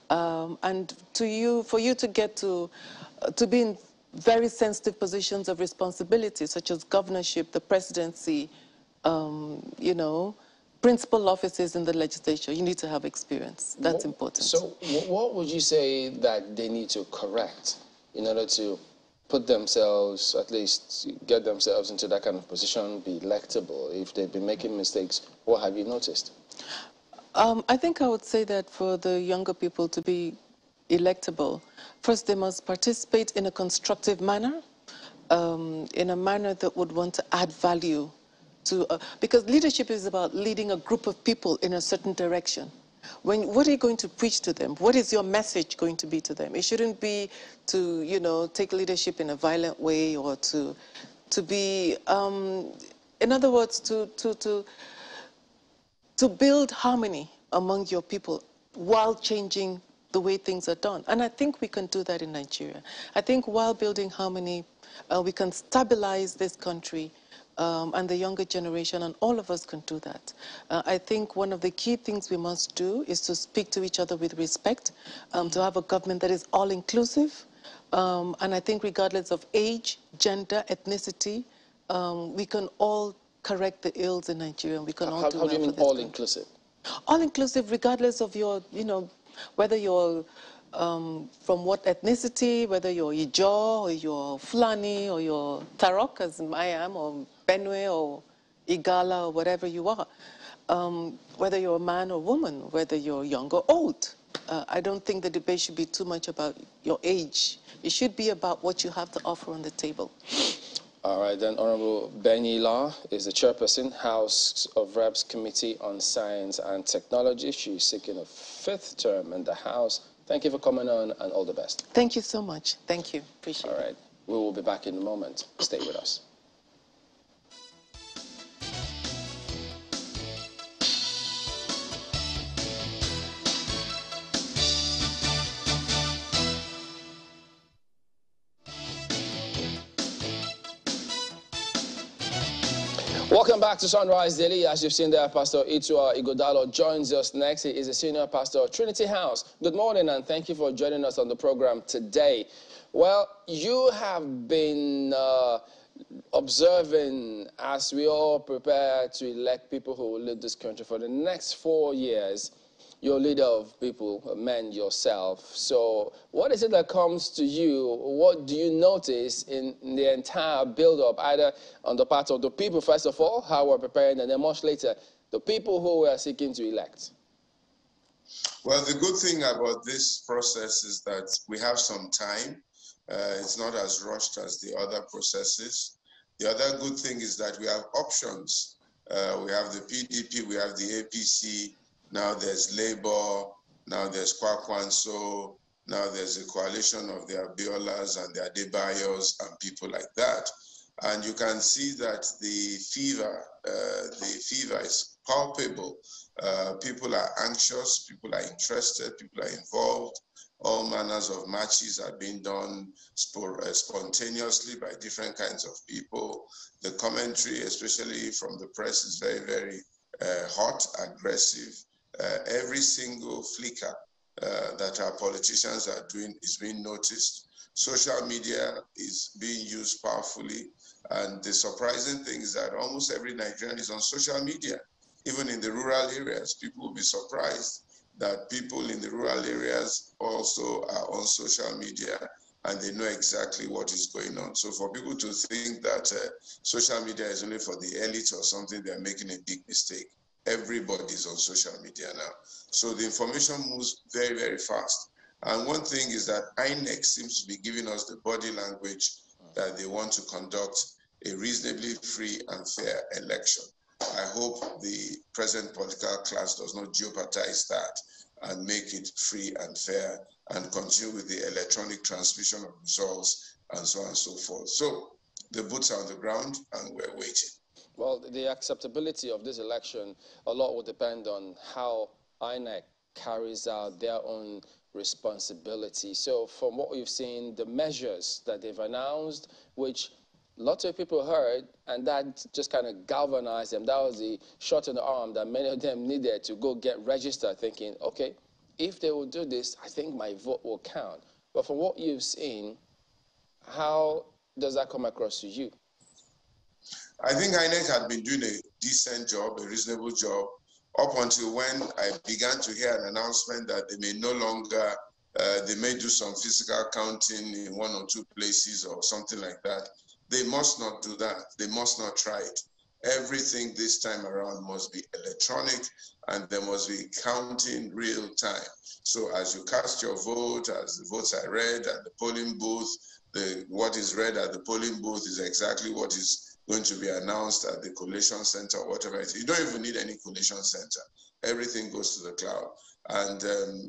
[SPEAKER 16] And for you to get to be in very sensitive positions of responsibility, such as governorship, the presidency, principal offices in the legislature, you need to have experience. That's important.
[SPEAKER 1] So what would you say that they need to correct in order to put themselves, at least get themselves into that kind of position, be electable? If they've been making mistakes, what have you noticed?
[SPEAKER 16] I think I would say that for the younger people to be electable, first they must participate in a constructive manner, in a manner that would want to add value to, because leadership is about leading a group of people in a certain direction. What are you going to preach to them? What is your message going to be to them? It shouldn't be to, take leadership in a violent way or to to be, in other words, to build harmony among your people while changing the way things are done. And I think we can do that in Nigeria. I think while building harmony, we can stabilize this country and the younger generation, and all of us can do that. I think one of the key things we must do is to speak to each other with respect, to have a government that is all-inclusive, and I think regardless of age, gender, ethnicity, we can all correct the ills in Nigeria. We can all do well.
[SPEAKER 1] How do you mean all-inclusive?
[SPEAKER 16] All-inclusive, regardless of your, whether you're from what ethnicity, whether you're Ijaw, or you're Fulani, or you're Tarok, as I am, or Benue, or Igala, or whatever you are. Whether you're a man or woman, whether you're young or old. I don't think the debate should be too much about your age. It should be about what you have to offer on the table.
[SPEAKER 1] All right, then Honorable Benny Law is the chairperson, House of Reps Committee on Science and Technology. She's seeking a 5th term in the House. Thank you for coming on, and all the best.
[SPEAKER 16] Thank you so much. Thank you. Appreciate it.
[SPEAKER 1] All right, we will be back in a moment. Stay with us. Welcome back to Sunrise Daily. As you've seen there, Pastor Iguodalo joins us next. He is a senior pastor of Trinity House. Good morning, and thank you for joining us on the program today. Well, you have been observing as we all prepare to elect people who will lead this country for the next 4 years. You're a leader of people, men yourself. So what is it that comes to you? What do you notice in the entire build-up, either on the part of the people, first of all, how we're preparing, and then much later, the people who we are seeking to elect?
[SPEAKER 17] Well, the good thing about this process is that we have some time. It's not as rushed as the other processes. The other good thing is that we have options. We have the PDP, we have the APC, now there's Labour, now there's Kwakwanso, now there's a coalition of the Abiolas and the Adebayos and people like that. And you can see that the fever is palpable. People are anxious, people are interested, people are involved. All manners of matches are being done spontaneously by different kinds of people. The commentary, especially from the press, is very, very hot, aggressive. Every single flicker that our politicians are doing is being noticed. Social media is being used powerfully. And the surprising thing is that almost every Nigerian is on social media. Even in the rural areas, people will be surprised that people in the rural areas also are on social media and they know exactly what is going on. So for people to think that social media is only for the elite or something, they're making a big mistake. Everybody's on social media now. So the information moves very, very fast. And one thing is that INEC seems to be giving us the body language that they want to conduct a reasonably free and fair election. I hope the present political class does not jeopardize that and make it free and fair and continue with the electronic transmission of results and so on and so forth. So the boots are on the ground and we're waiting.
[SPEAKER 1] Well, the acceptability of this election, a lot will depend on how INEC carries out their own responsibility. So from what we've seen, the measures that they've announced, which lots of people heard, and that just kind of galvanized them. That was the shot in the arm that many of them needed to go get registered, thinking, okay, if they will do this, I think my vote will count. But from what you've seen, how does that come across to you?
[SPEAKER 17] I think INEC had been doing a decent job, a reasonable job, up until when I began to hear an announcement that they may no longer, they may do some physical counting in 1 or 2 places or something like that. They must not do that. They must not try it. Everything this time around must be electronic and there must be counting real time. So as you cast your vote, as the votes are read at the polling booth, what is read at the polling booth is exactly what is going to be announced at the collation center or whatever it is. You don't even need any collation center. Everything goes to the cloud. And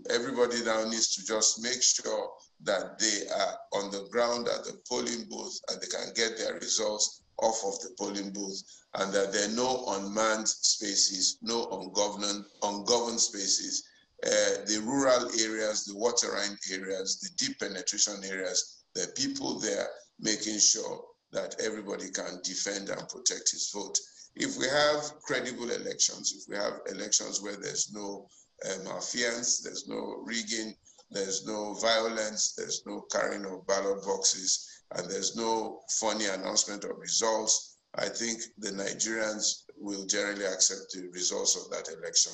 [SPEAKER 17] everybody now needs to just make sure that they are on the ground at the polling booth and they can get their results off of the polling booth, and that there are no unmanned spaces, no ungoverned spaces. The rural areas, the waterine areas, the deep penetration areas, there are people there making sure that everybody can defend and protect his vote. If we have credible elections, if we have elections where there's no malfeasance, there's no rigging, there's no violence, there's no carrying of ballot boxes, and there's no funny announcement of results, I think the Nigerians will generally accept the results of that election,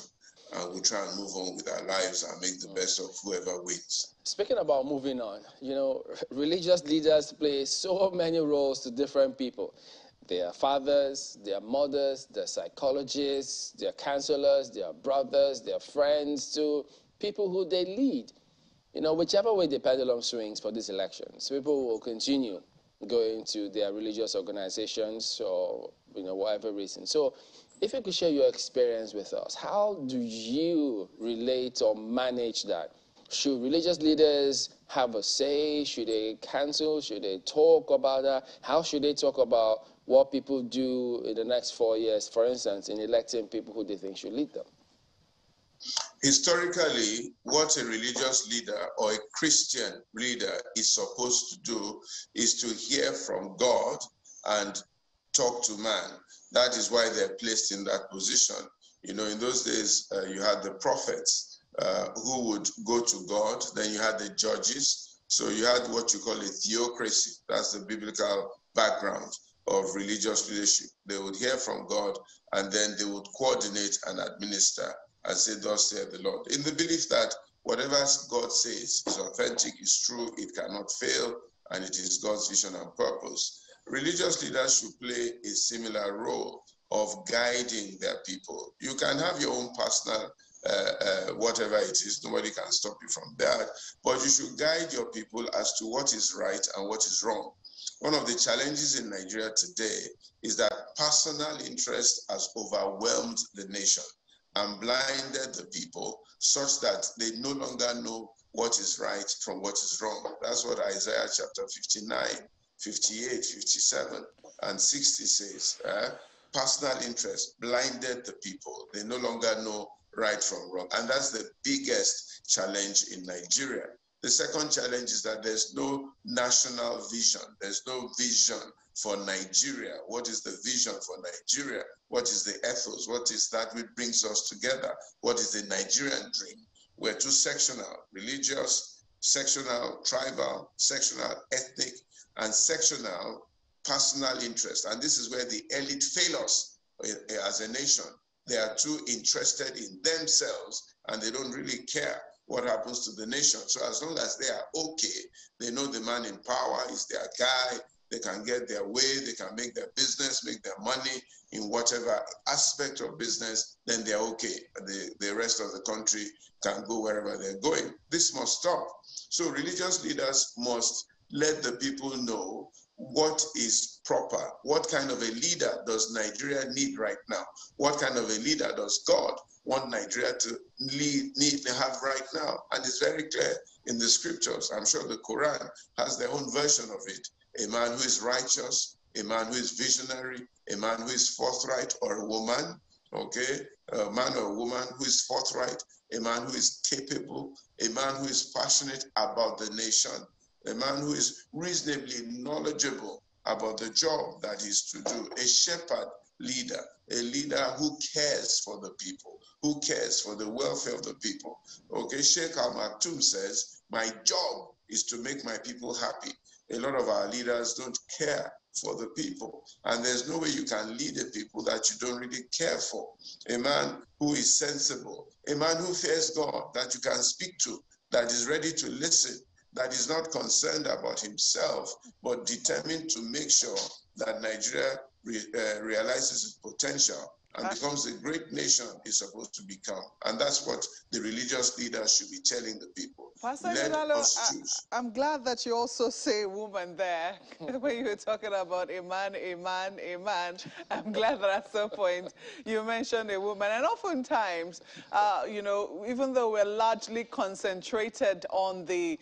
[SPEAKER 17] and we'll try and move on with our lives and make the best of whoever wins.
[SPEAKER 1] Speaking about moving on, you know, religious leaders play so many roles to different people. Their fathers, their mothers, their psychologists, their counselors, their brothers, their friends, to people who they lead. You know, whichever way the pendulum swings for these elections, people will continue going to their religious organizations or, you know, whatever reason. So if you could share your experience with us, how do you relate or manage that? Should religious leaders have a say? Should they cancel? Should they talk about that? How should they talk about what people do in the next 4 years, for instance, in electing people who they think should lead them?
[SPEAKER 17] Historically, what a religious leader or a Christian leader is supposed to do is to hear from God and talk to man. That is why they're placed in that position. You know, in those days, you had the prophets who would go to God. Then you had the judges. So you had what you call a theocracy. That's the biblical background of religious leadership. They would hear from God, and then they would coordinate and administer and say, thus saith the Lord, in the belief that whatever God says is authentic, is true, it cannot fail, and it is God's vision and purpose. Religious leaders should play a similar role of guiding their people. You can have your own personal whatever it is, nobody can stop you from that, but you should guide your people as to what is right and what is wrong. One of the challenges in Nigeria today is that personal interest has overwhelmed the nation and blinded the people such that they no longer know what is right from what is wrong. That's what Isaiah chapter 59, 58, 57, and 60 says. Personal interest blinded the people. They no longer know right from wrong. And that's the biggest challenge in Nigeria. The second challenge is that there's no national vision. There's no vision for Nigeria. What is the vision for Nigeria? What is the ethos? What is that which brings us together? What is the Nigerian dream? We're too sectional, religious, sectional, tribal, sectional, ethnic, and sectional personal interest. And this is where the elite fail us as a nation. They are too interested in themselves, and they don't really care what happens to the nation. So as long as they are okay, they know the man in power is their guy, they can get their way, they can make their business, make their money in whatever aspect of business, then they're okay. The rest of the country can go wherever they're going. This must stop. So religious leaders must let the people know what is proper. What kind of a leader does Nigeria need right now? What kind of a leader does God want Nigeria to have right now? And it's very clear in the scriptures. I'm sure the Quran has their own version of it. A man who is righteous, a man who is visionary, a man who is forthright, or a woman, okay? A man or a woman who is forthright, a man who is capable, a man who is passionate about the nation, a man who is reasonably knowledgeable about the job that is to do, a shepherd leader, a leader who cares for the people, who cares for the welfare of the people. Okay, Sheikh Al Maktoum says, my job is to make my people happy. A lot of our leaders don't care for the people, and there's no way you can lead a people that you don't really care for. A man who is sensible, a man who fears God, that you can speak to, that is ready to listen, that is not concerned about himself, but determined to make sure that Nigeria realizes its potential and becomes the great nation it's supposed to become. And that's what the religious leaders should be telling the people.
[SPEAKER 2] Pastor
[SPEAKER 17] Let
[SPEAKER 2] Iguodalo,
[SPEAKER 17] us choose.
[SPEAKER 2] I'm glad that you also say woman there. When you were talking about a man. I'm glad that at some point you mentioned a woman. And oftentimes, you know, even though we're largely concentrated on the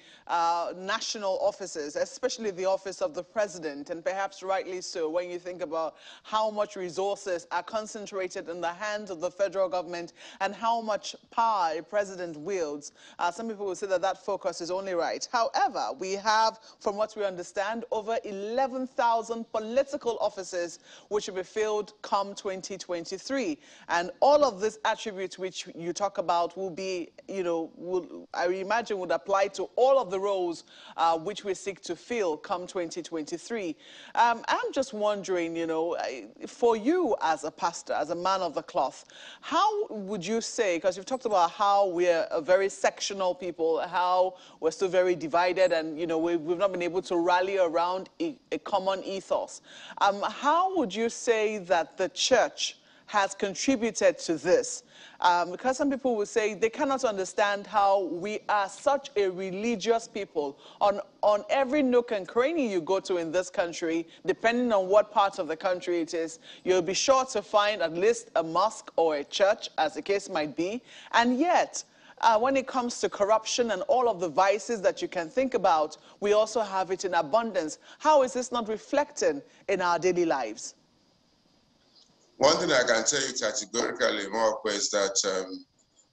[SPEAKER 2] national offices, especially the office of the president, and perhaps rightly so, when you think about how much resources are concentrated in the hands of the federal government and how much power a president wields, some people will say that that focus is only right. However, we have, from what we understand, over 11,000 political offices which will be filled come 2023. And all of these attributes which you talk about will be, you know, I imagine would apply to all of the roles which we seek to fill come 2023. I'm just wondering, you know, for you as a pastor, as a man of the cloth, how would you say, because you've talked about how we're a very sectional people, how we're still very divided, and you know we've not been able to rally around a common ethos. How would you say that the church has contributed to this? Because some people will say they cannot understand how we are such a religious people. On every nook and cranny you go to in this country, depending on what part of the country it is, you'll be sure to find at least a mosque or a church, as the case might be. And yet, when it comes to corruption and all of the vices that you can think about, we also have it in abundance. How is this not reflecting in our daily lives?
[SPEAKER 17] One thing I can tell you categorically, Mark, is that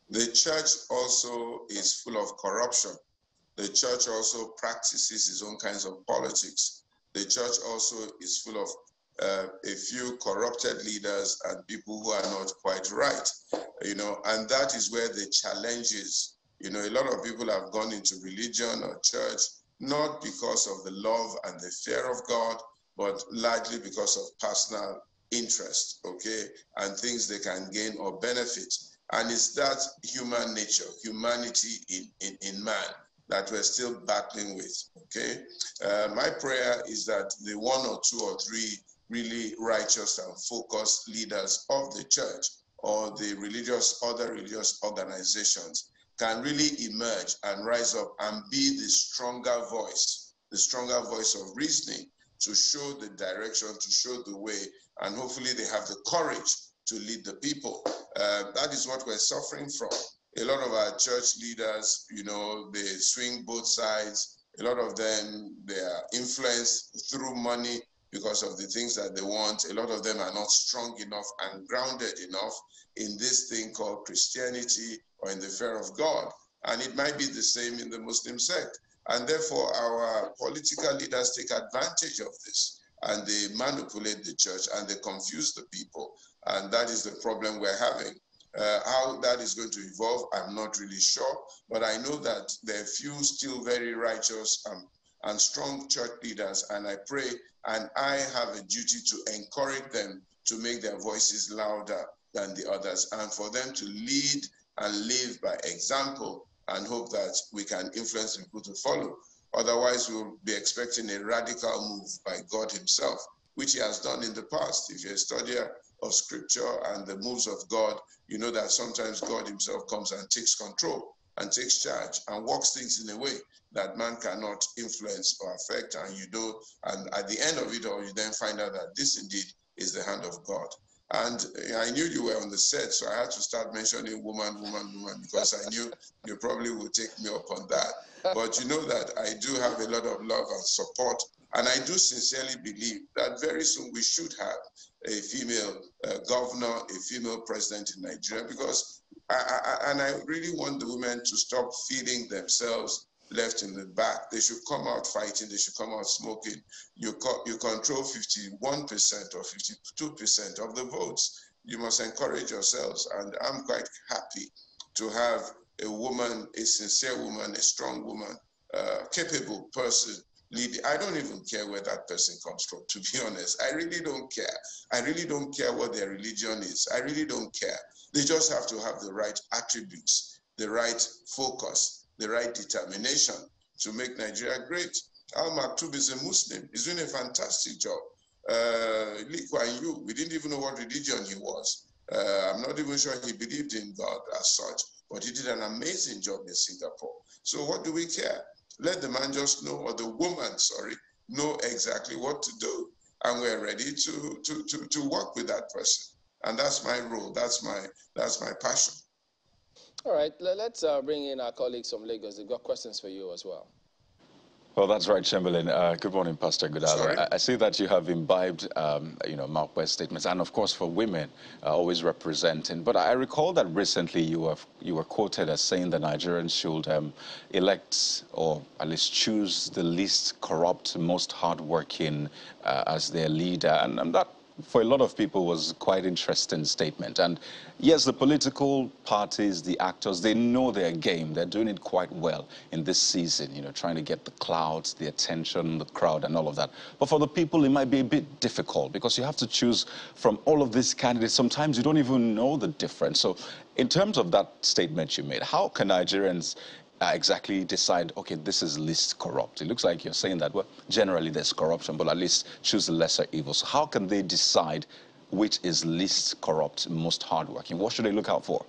[SPEAKER 17] the church also is full of corruption. The church also practices its own kinds of politics. The church also is full of a few corrupted leaders and people who are not quite right, you know, and that is where the challenge is. You know, a lot of people have gone into religion or church, not because of the love and the fear of God, but largely because of personal interest, okay, and things they can gain or benefit. And it's that human nature, humanity in man that we're still battling with, okay? My prayer is that the one or two or three really righteous and focused leaders of the church or the other religious organizations can really emerge and rise up and be the stronger voice of reasoning to show the direction, to show the way, and hopefully they have the courage to lead the people. That is what we're suffering from. A lot of our church leaders, you know, they swing both sides. A lot of them, they are influenced through money because of the things that they want. A lot of them are not strong enough and grounded enough in this thing called Christianity or in the fear of God. And it might be the same in the Muslim sect. And therefore, our political leaders take advantage of this, and they manipulate the church and they confuse the people. And that is the problem we're having. How that is going to evolve, I'm not really sure, but I know that there are few still very righteous and strong church leaders, and I pray and I have a duty to encourage them to make their voices louder than the others, and for them to lead and live by example, and hope that we can influence people to follow. Otherwise, we'll be expecting a radical move by God himself, which he has done in the past. If you're a studier of scripture and the moves of God, you know that sometimes God himself comes and takes control and takes charge and works things in a way that man cannot influence or affect, and you do, and at the end of it all, you then find out that this indeed is the hand of God. And I knew you were on the set, so I had to start mentioning woman, because I knew you probably would take me up on that. But you know that I do have a lot of love and support, and I do sincerely believe that very soon we should have a female governor, a female president in Nigeria, because I really want the women to stop feeling themselves left in the back. They should come out fighting. They should come out smoking. You control 51% or 52% of the votes. You must encourage yourselves. And I'm quite happy to have a woman, a sincere woman, a strong woman, capable person leading. I don't even care where that person comes from, to be honest. I really don't care. I really don't care what their religion is. I really don't care. They just have to have the right attributes, the right focus, the right determination to make Nigeria great. Al Maktoum is a Muslim. He's doing a fantastic job. Lee Kuan Yew, we didn't even know what religion he was. I'm not even sure he believed in God as such. but he did an amazing job in Singapore. So what do we care? Let the man just know, or the woman, sorry, know exactly what to do. And we're ready to work with that person. And that's my role, that's my passion.
[SPEAKER 1] All right, let's bring in our colleagues from Lagos. They've got questions for you as well.
[SPEAKER 3] Well, that's right, Chamberlain. Good morning, Pastor Iguodalo. I see that you have imbibed, Markwe's statements, and of course for women, always representing. But I recall that recently you were quoted as saying that Nigerians should elect, or at least choose, the least corrupt, most hardworking as their leader, and that, for a lot of people, was quite interesting statement. And yes, the political parties, the actors, they know their game. They're doing it quite well in this season, trying to get the clout, the attention, the crowd, and all of that. But for the people, it might be a bit difficult because you have to choose from all of these candidates. Sometimes you don't even know the difference. So in terms of that statement you made, how can Nigerians exactly decide, okay, this is least corrupt? It looks like you're saying that, well, generally there's corruption, but at least choose the lesser evil. So how can they decide which is least corrupt, most hardworking? What should they look out for?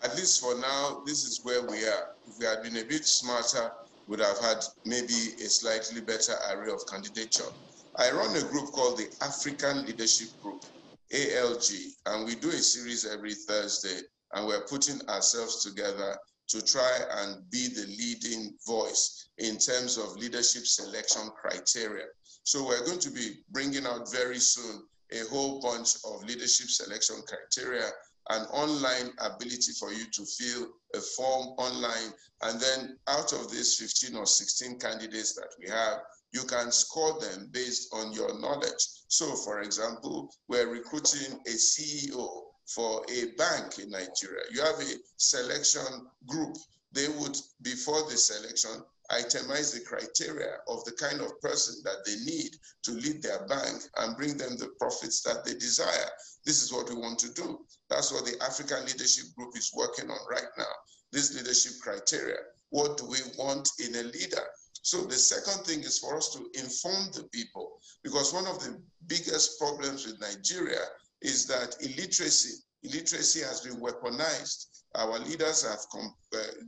[SPEAKER 17] At least for now, this is where we are. If we had been a bit smarter, we would have had maybe a slightly better array of candidature. I run a group called the African Leadership Group, ALG, and we do a series every Thursday. And we're putting ourselves together to try and be the leading voice in terms of leadership selection criteria. So we're going to be bringing out very soon a whole bunch of leadership selection criteria, an online ability for you to fill a form online. And then out of these 15 or 16 candidates that we have, you can score them based on your knowledge. So for example, we're recruiting a CEO for a bank in Nigeria. You have a selection group. They would, before the selection, itemize the criteria of the kind of person that they need to lead their bank and bring them the profits that they desire. This is what we want to do. That's what the African Leadership Group is working on right now. This leadership criteria. What do we want in a leader? So the second thing is for us to inform the people, because one of the biggest problems with Nigeria is that illiteracy has been weaponized. Our leaders have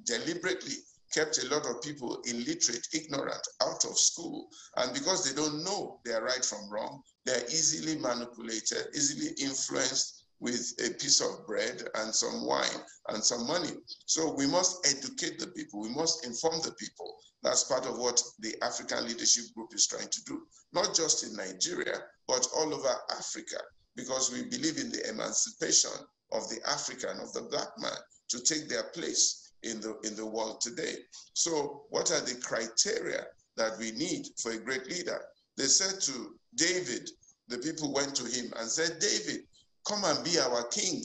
[SPEAKER 17] deliberately kept a lot of people illiterate, ignorant, out of school. And because they don't know their right from wrong, they're easily manipulated, easily influenced with a piece of bread and some wine and some money. So we must educate the people. We must inform the people. That's part of what the African Leadership Group is trying to do, not just in Nigeria, but all over Africa, because we believe in the emancipation of the African, of the black man, to take their place in the world today. So what are the criteria that we need for a great leader? They said to David, the people went to him and said, David, come and be our king.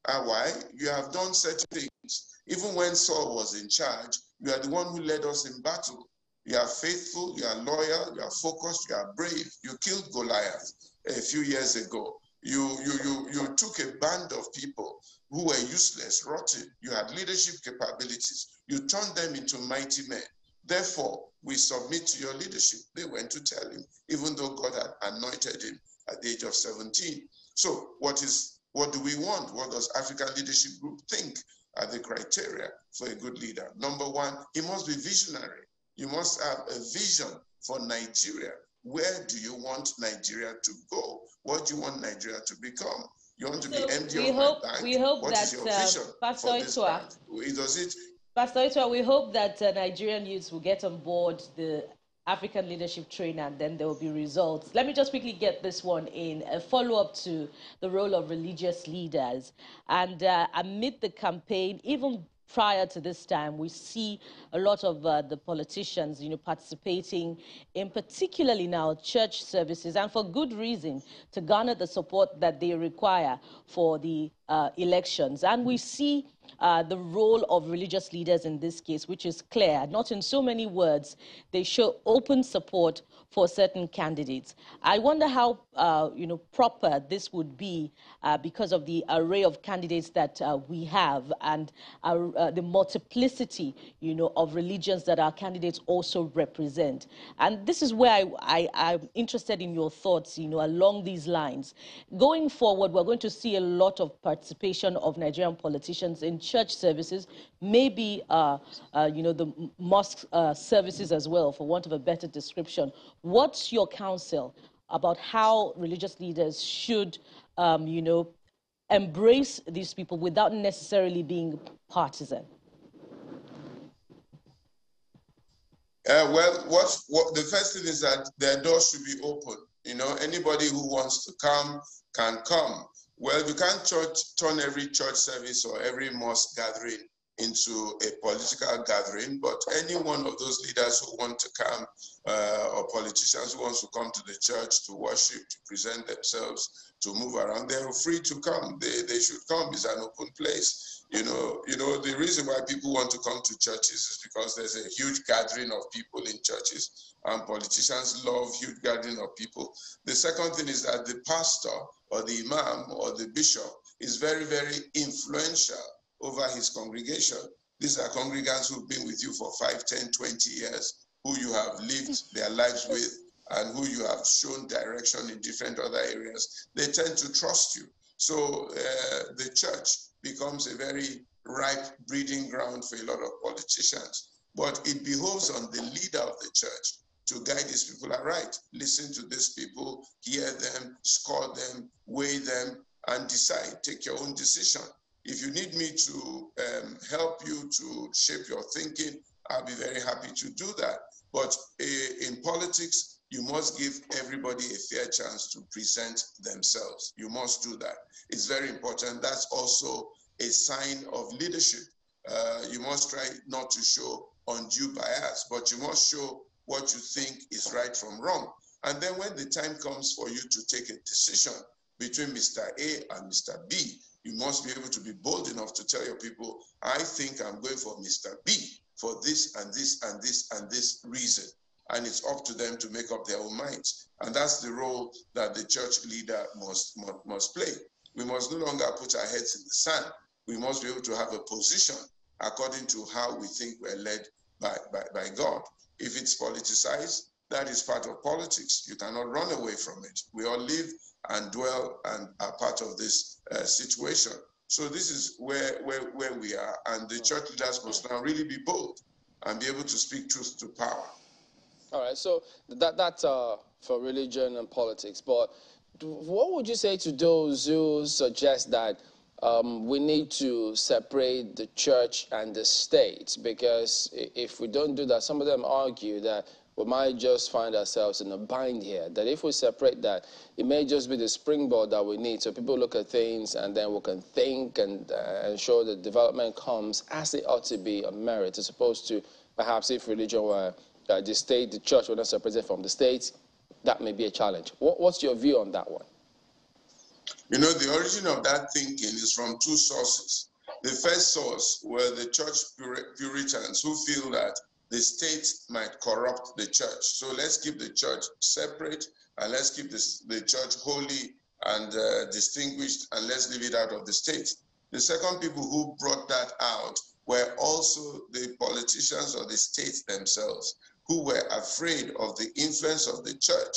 [SPEAKER 17] Why? You have done certain things. Even when Saul was in charge, you are the one who led us in battle. You are faithful, you are loyal, you are focused, you are brave. You killed Goliath a few years ago. You took a band of people who were useless, rotten. You had leadership capabilities. You turned them into mighty men. Therefore, we submit to your leadership. They went to tell him, even though God had anointed him at the age of 17. So what do we want? What does African Leadership Group think are the criteria for a good leader? Number one, he must be visionary. You must have a vision for Nigeria. Where do you want Nigeria to go? What do you want Nigeria to become? You want to be MD of my bank?
[SPEAKER 4] We hope
[SPEAKER 17] what
[SPEAKER 4] that,
[SPEAKER 17] is your vision
[SPEAKER 4] Pastor
[SPEAKER 17] for this
[SPEAKER 4] Etiwa,
[SPEAKER 17] bank? Does it?
[SPEAKER 4] Pastor Etiwa, we hope that Nigerian youths will get on board the African Leadership Trainer, and then there will be results. Let me just quickly get this one in, a follow-up to the role of religious leaders. And amid the campaign, even prior to this time, we see a lot of the politicians, participating in particularly now church services, and for good reason, to garner the support that they require for the elections. And we see the role of religious leaders in this case, which is clear, not in so many words. They show open support for certain candidates. I wonder how proper this would be because of the array of candidates that we have and the multiplicity, of religions that our candidates also represent. And this is where I'm interested in your thoughts, along these lines. Going forward, we're going to see a lot of participation of Nigerian politicians in church services, maybe, the mosque services as well, for want of a better description. What's your counsel about how religious leaders should, embrace these people without necessarily being partisan?
[SPEAKER 17] Well, what the first thing is that their doors should be open. Anybody who wants to come can come. Well, you can't turn every church service or every mosque gathering into a political gathering, but any one of those leaders who want to come, or politicians who want to come to the church to worship, to present themselves, to move around, they're free to come. They should come. It's an open place. The reason why people want to come to churches is because there's a huge gathering of people in churches, and politicians love huge gathering of people. The second thing is that the pastor or the imam or the bishop is very, very influential over his congregation. These are congregants who've been with you for 5, 10, 20 years, who you have lived their lives with, and who you have shown direction in different other areas. They tend to trust you. So the church becomes a very ripe breeding ground for a lot of politicians. But it behoves on the leader of the church to guide these people aright. Listen to these people, hear them, score them, weigh them, and decide. Take your own decision. If you need me to help you to shape your thinking, I'll be very happy to do that. But in politics, you must give everybody a fair chance to present themselves. You must do that. It's very important. That's also a sign of leadership. You must try not to show undue bias, but you must show what you think is right from wrong. And then when the time comes for you to take a decision between Mr. A and Mr. B, you must be able to be bold enough to tell your people, I think I'm going for Mr. B for this and this and this and this reason. And it's up to them to make up their own minds. And that's the role that the church leader must play. We must no longer put our heads in the sand. We must be able to have a position according to how we think we're led by God. If it's politicized, that is part of politics. You cannot run away from it. We all live and dwell and are part of this situation. So this is where we are, and the church leaders must now really be bold and be able to speak truth to power.
[SPEAKER 1] All right, so that's for religion and politics, but what would you say to those who suggest that we need to separate the church and the state? Because if we don't do that, some of them argue that we might just find ourselves in a bind here, that if we separate that, it may just be the springboard that we need. So people look at things and then we can think and ensure that development comes as it ought to be on merit, as opposed to perhaps if religion were the state, the church were not separated from the state, that may be a challenge. What's your view on that one?
[SPEAKER 17] You know, the origin of that thinking is from two sources. The first source were the church Puritans who feel that the state might corrupt the church. So let's keep the church separate and let's keep the church holy and distinguished, and let's leave it out of the state. The second people who brought that out were also the politicians or the states themselves, who were afraid of the influence of the church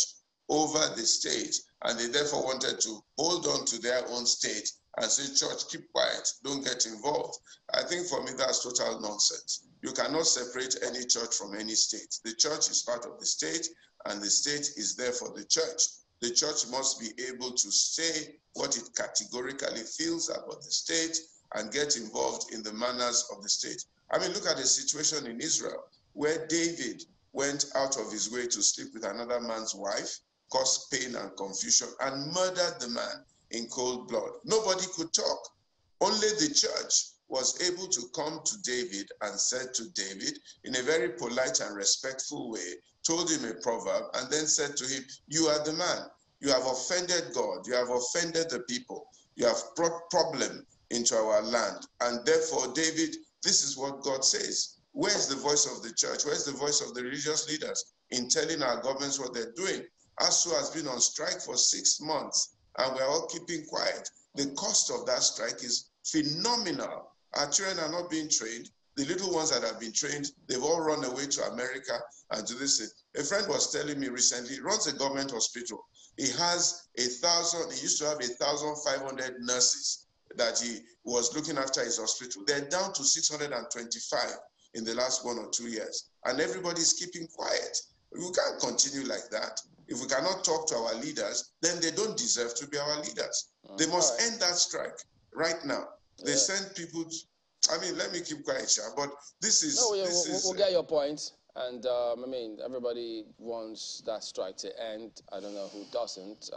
[SPEAKER 17] over the state, and they therefore wanted to hold on to their own state and say, church, keep quiet, don't get involved. I think for me that's total nonsense. You cannot separate any church from any state. The church is part of the state, and the state is there for the church. The church must be able to say what it categorically feels about the state and get involved in the manners of the state. I mean, look at the situation in Israel, where David went out of his way to sleep with another man's wife, caused pain and confusion, and murdered the man in cold blood. Nobody could talk. Only the church was able to come to David and said to David, in a very polite and respectful way, told him a proverb, and then said to him, you are the man. You have offended God. You have offended the people. You have brought problem into our land. And therefore, David, this is what God says. Where's the voice of the church? Where's the voice of the religious leaders in telling our governments what they're doing? ASUU has been on strike for 6 months, and we're all keeping quiet. The cost of that strike is phenomenal. Our children are not being trained. The little ones that have been trained, they've all run away to America and to this. A friend was telling me recently, he runs a government hospital. He has 1,000, he used to have 1,500 nurses that he was looking after his hospital. They're down to 625 in the last 1 or 2 years. And everybody's keeping quiet. We can't continue like that. If we cannot talk to our leaders, then they don't deserve to be our leaders. They must end that strike right now. They send people I mean, let me keep quiet, Sha, but this is... No,
[SPEAKER 1] we'll get your point. And, I mean, everybody wants that strike to end. I don't know who doesn't.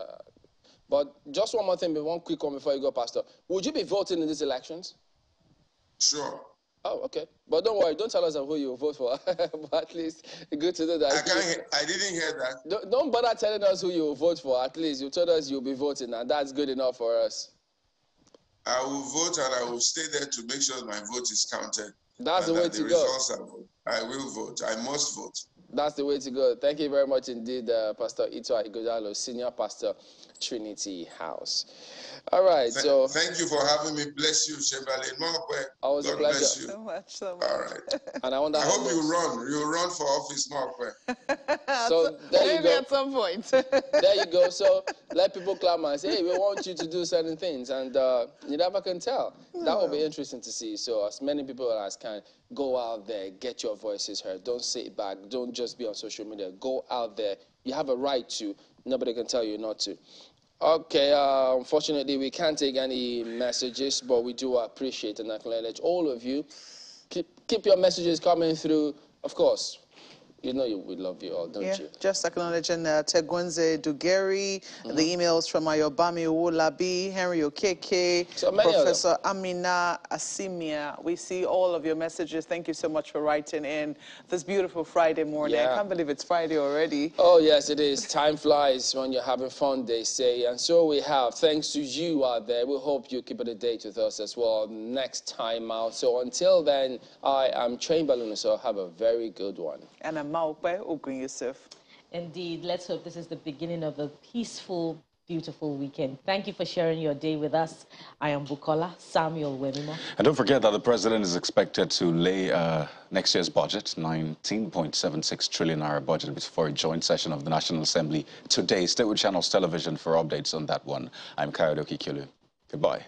[SPEAKER 1] But just one more thing, one quick one before you go, Pastor. Would you be voting in these elections?
[SPEAKER 17] Sure.
[SPEAKER 1] Oh, okay. But don't worry, don't tell us who you vote for. But at least good to know that.
[SPEAKER 17] I didn't hear that.
[SPEAKER 1] Don't bother telling us who you vote for. At least you told us you'll be voting, and that's good enough for us.
[SPEAKER 17] I will vote, and I will stay there to make sure my vote is counted.
[SPEAKER 1] That's the way to go.
[SPEAKER 17] I will vote. I must vote.
[SPEAKER 1] That's the way to go. Thank you very much indeed, Pastor Etiwa Iguodalo, Senior Pastor, Trinity House. All right, so...
[SPEAKER 17] Thank you for having me. Bless you, Chevalier.
[SPEAKER 1] Always a pleasure.
[SPEAKER 17] Bless you.
[SPEAKER 2] So much, so much.
[SPEAKER 17] All right.
[SPEAKER 1] And I hope
[SPEAKER 17] you run. You run for office, Mokwe.
[SPEAKER 1] So there you go.
[SPEAKER 2] At some point.
[SPEAKER 1] There you go. So let people clap and say, hey, we want you to do certain things. And you never can tell. That will be interesting to see. So as many people as can, go out there, get your voices heard. Don't sit back. Don't just be on social media. Go out there. You have a right to. Nobody can tell you not to. Okay, unfortunately, we can't take any messages, but we do appreciate and acknowledge all of you. Keep your messages coming through, of course. You know we love you all, don't you?
[SPEAKER 2] Just acknowledging Tegwenze Dugeri, the emails from Ayobami Owolabi, Henry Okeke, Professor Amina Asimia. We see all of your messages. Thank you so much for writing in this beautiful Friday morning. I can't believe it's Friday already.
[SPEAKER 1] Oh, yes, it is. Time flies when you're having fun, they say. And so we have. Thanks to you out there. We hope you keep it a date with us as well next time out. So until then, I am Chamberlain, so have a very good one.
[SPEAKER 2] And I'm Maupe Ogun Yusuf.
[SPEAKER 4] Indeed. Let's hope this is the beginning of a peaceful, beautiful weekend. Thank you for sharing your day with us. I am Bukola Samuel Wemimo.
[SPEAKER 3] And don't forget that the president is expected to lay next year's budget, 19.76 trillion naira budget, before a joint session of the National Assembly today. Stay with Channels Television for updates on that one. I'm Kayode Okikulu. Goodbye.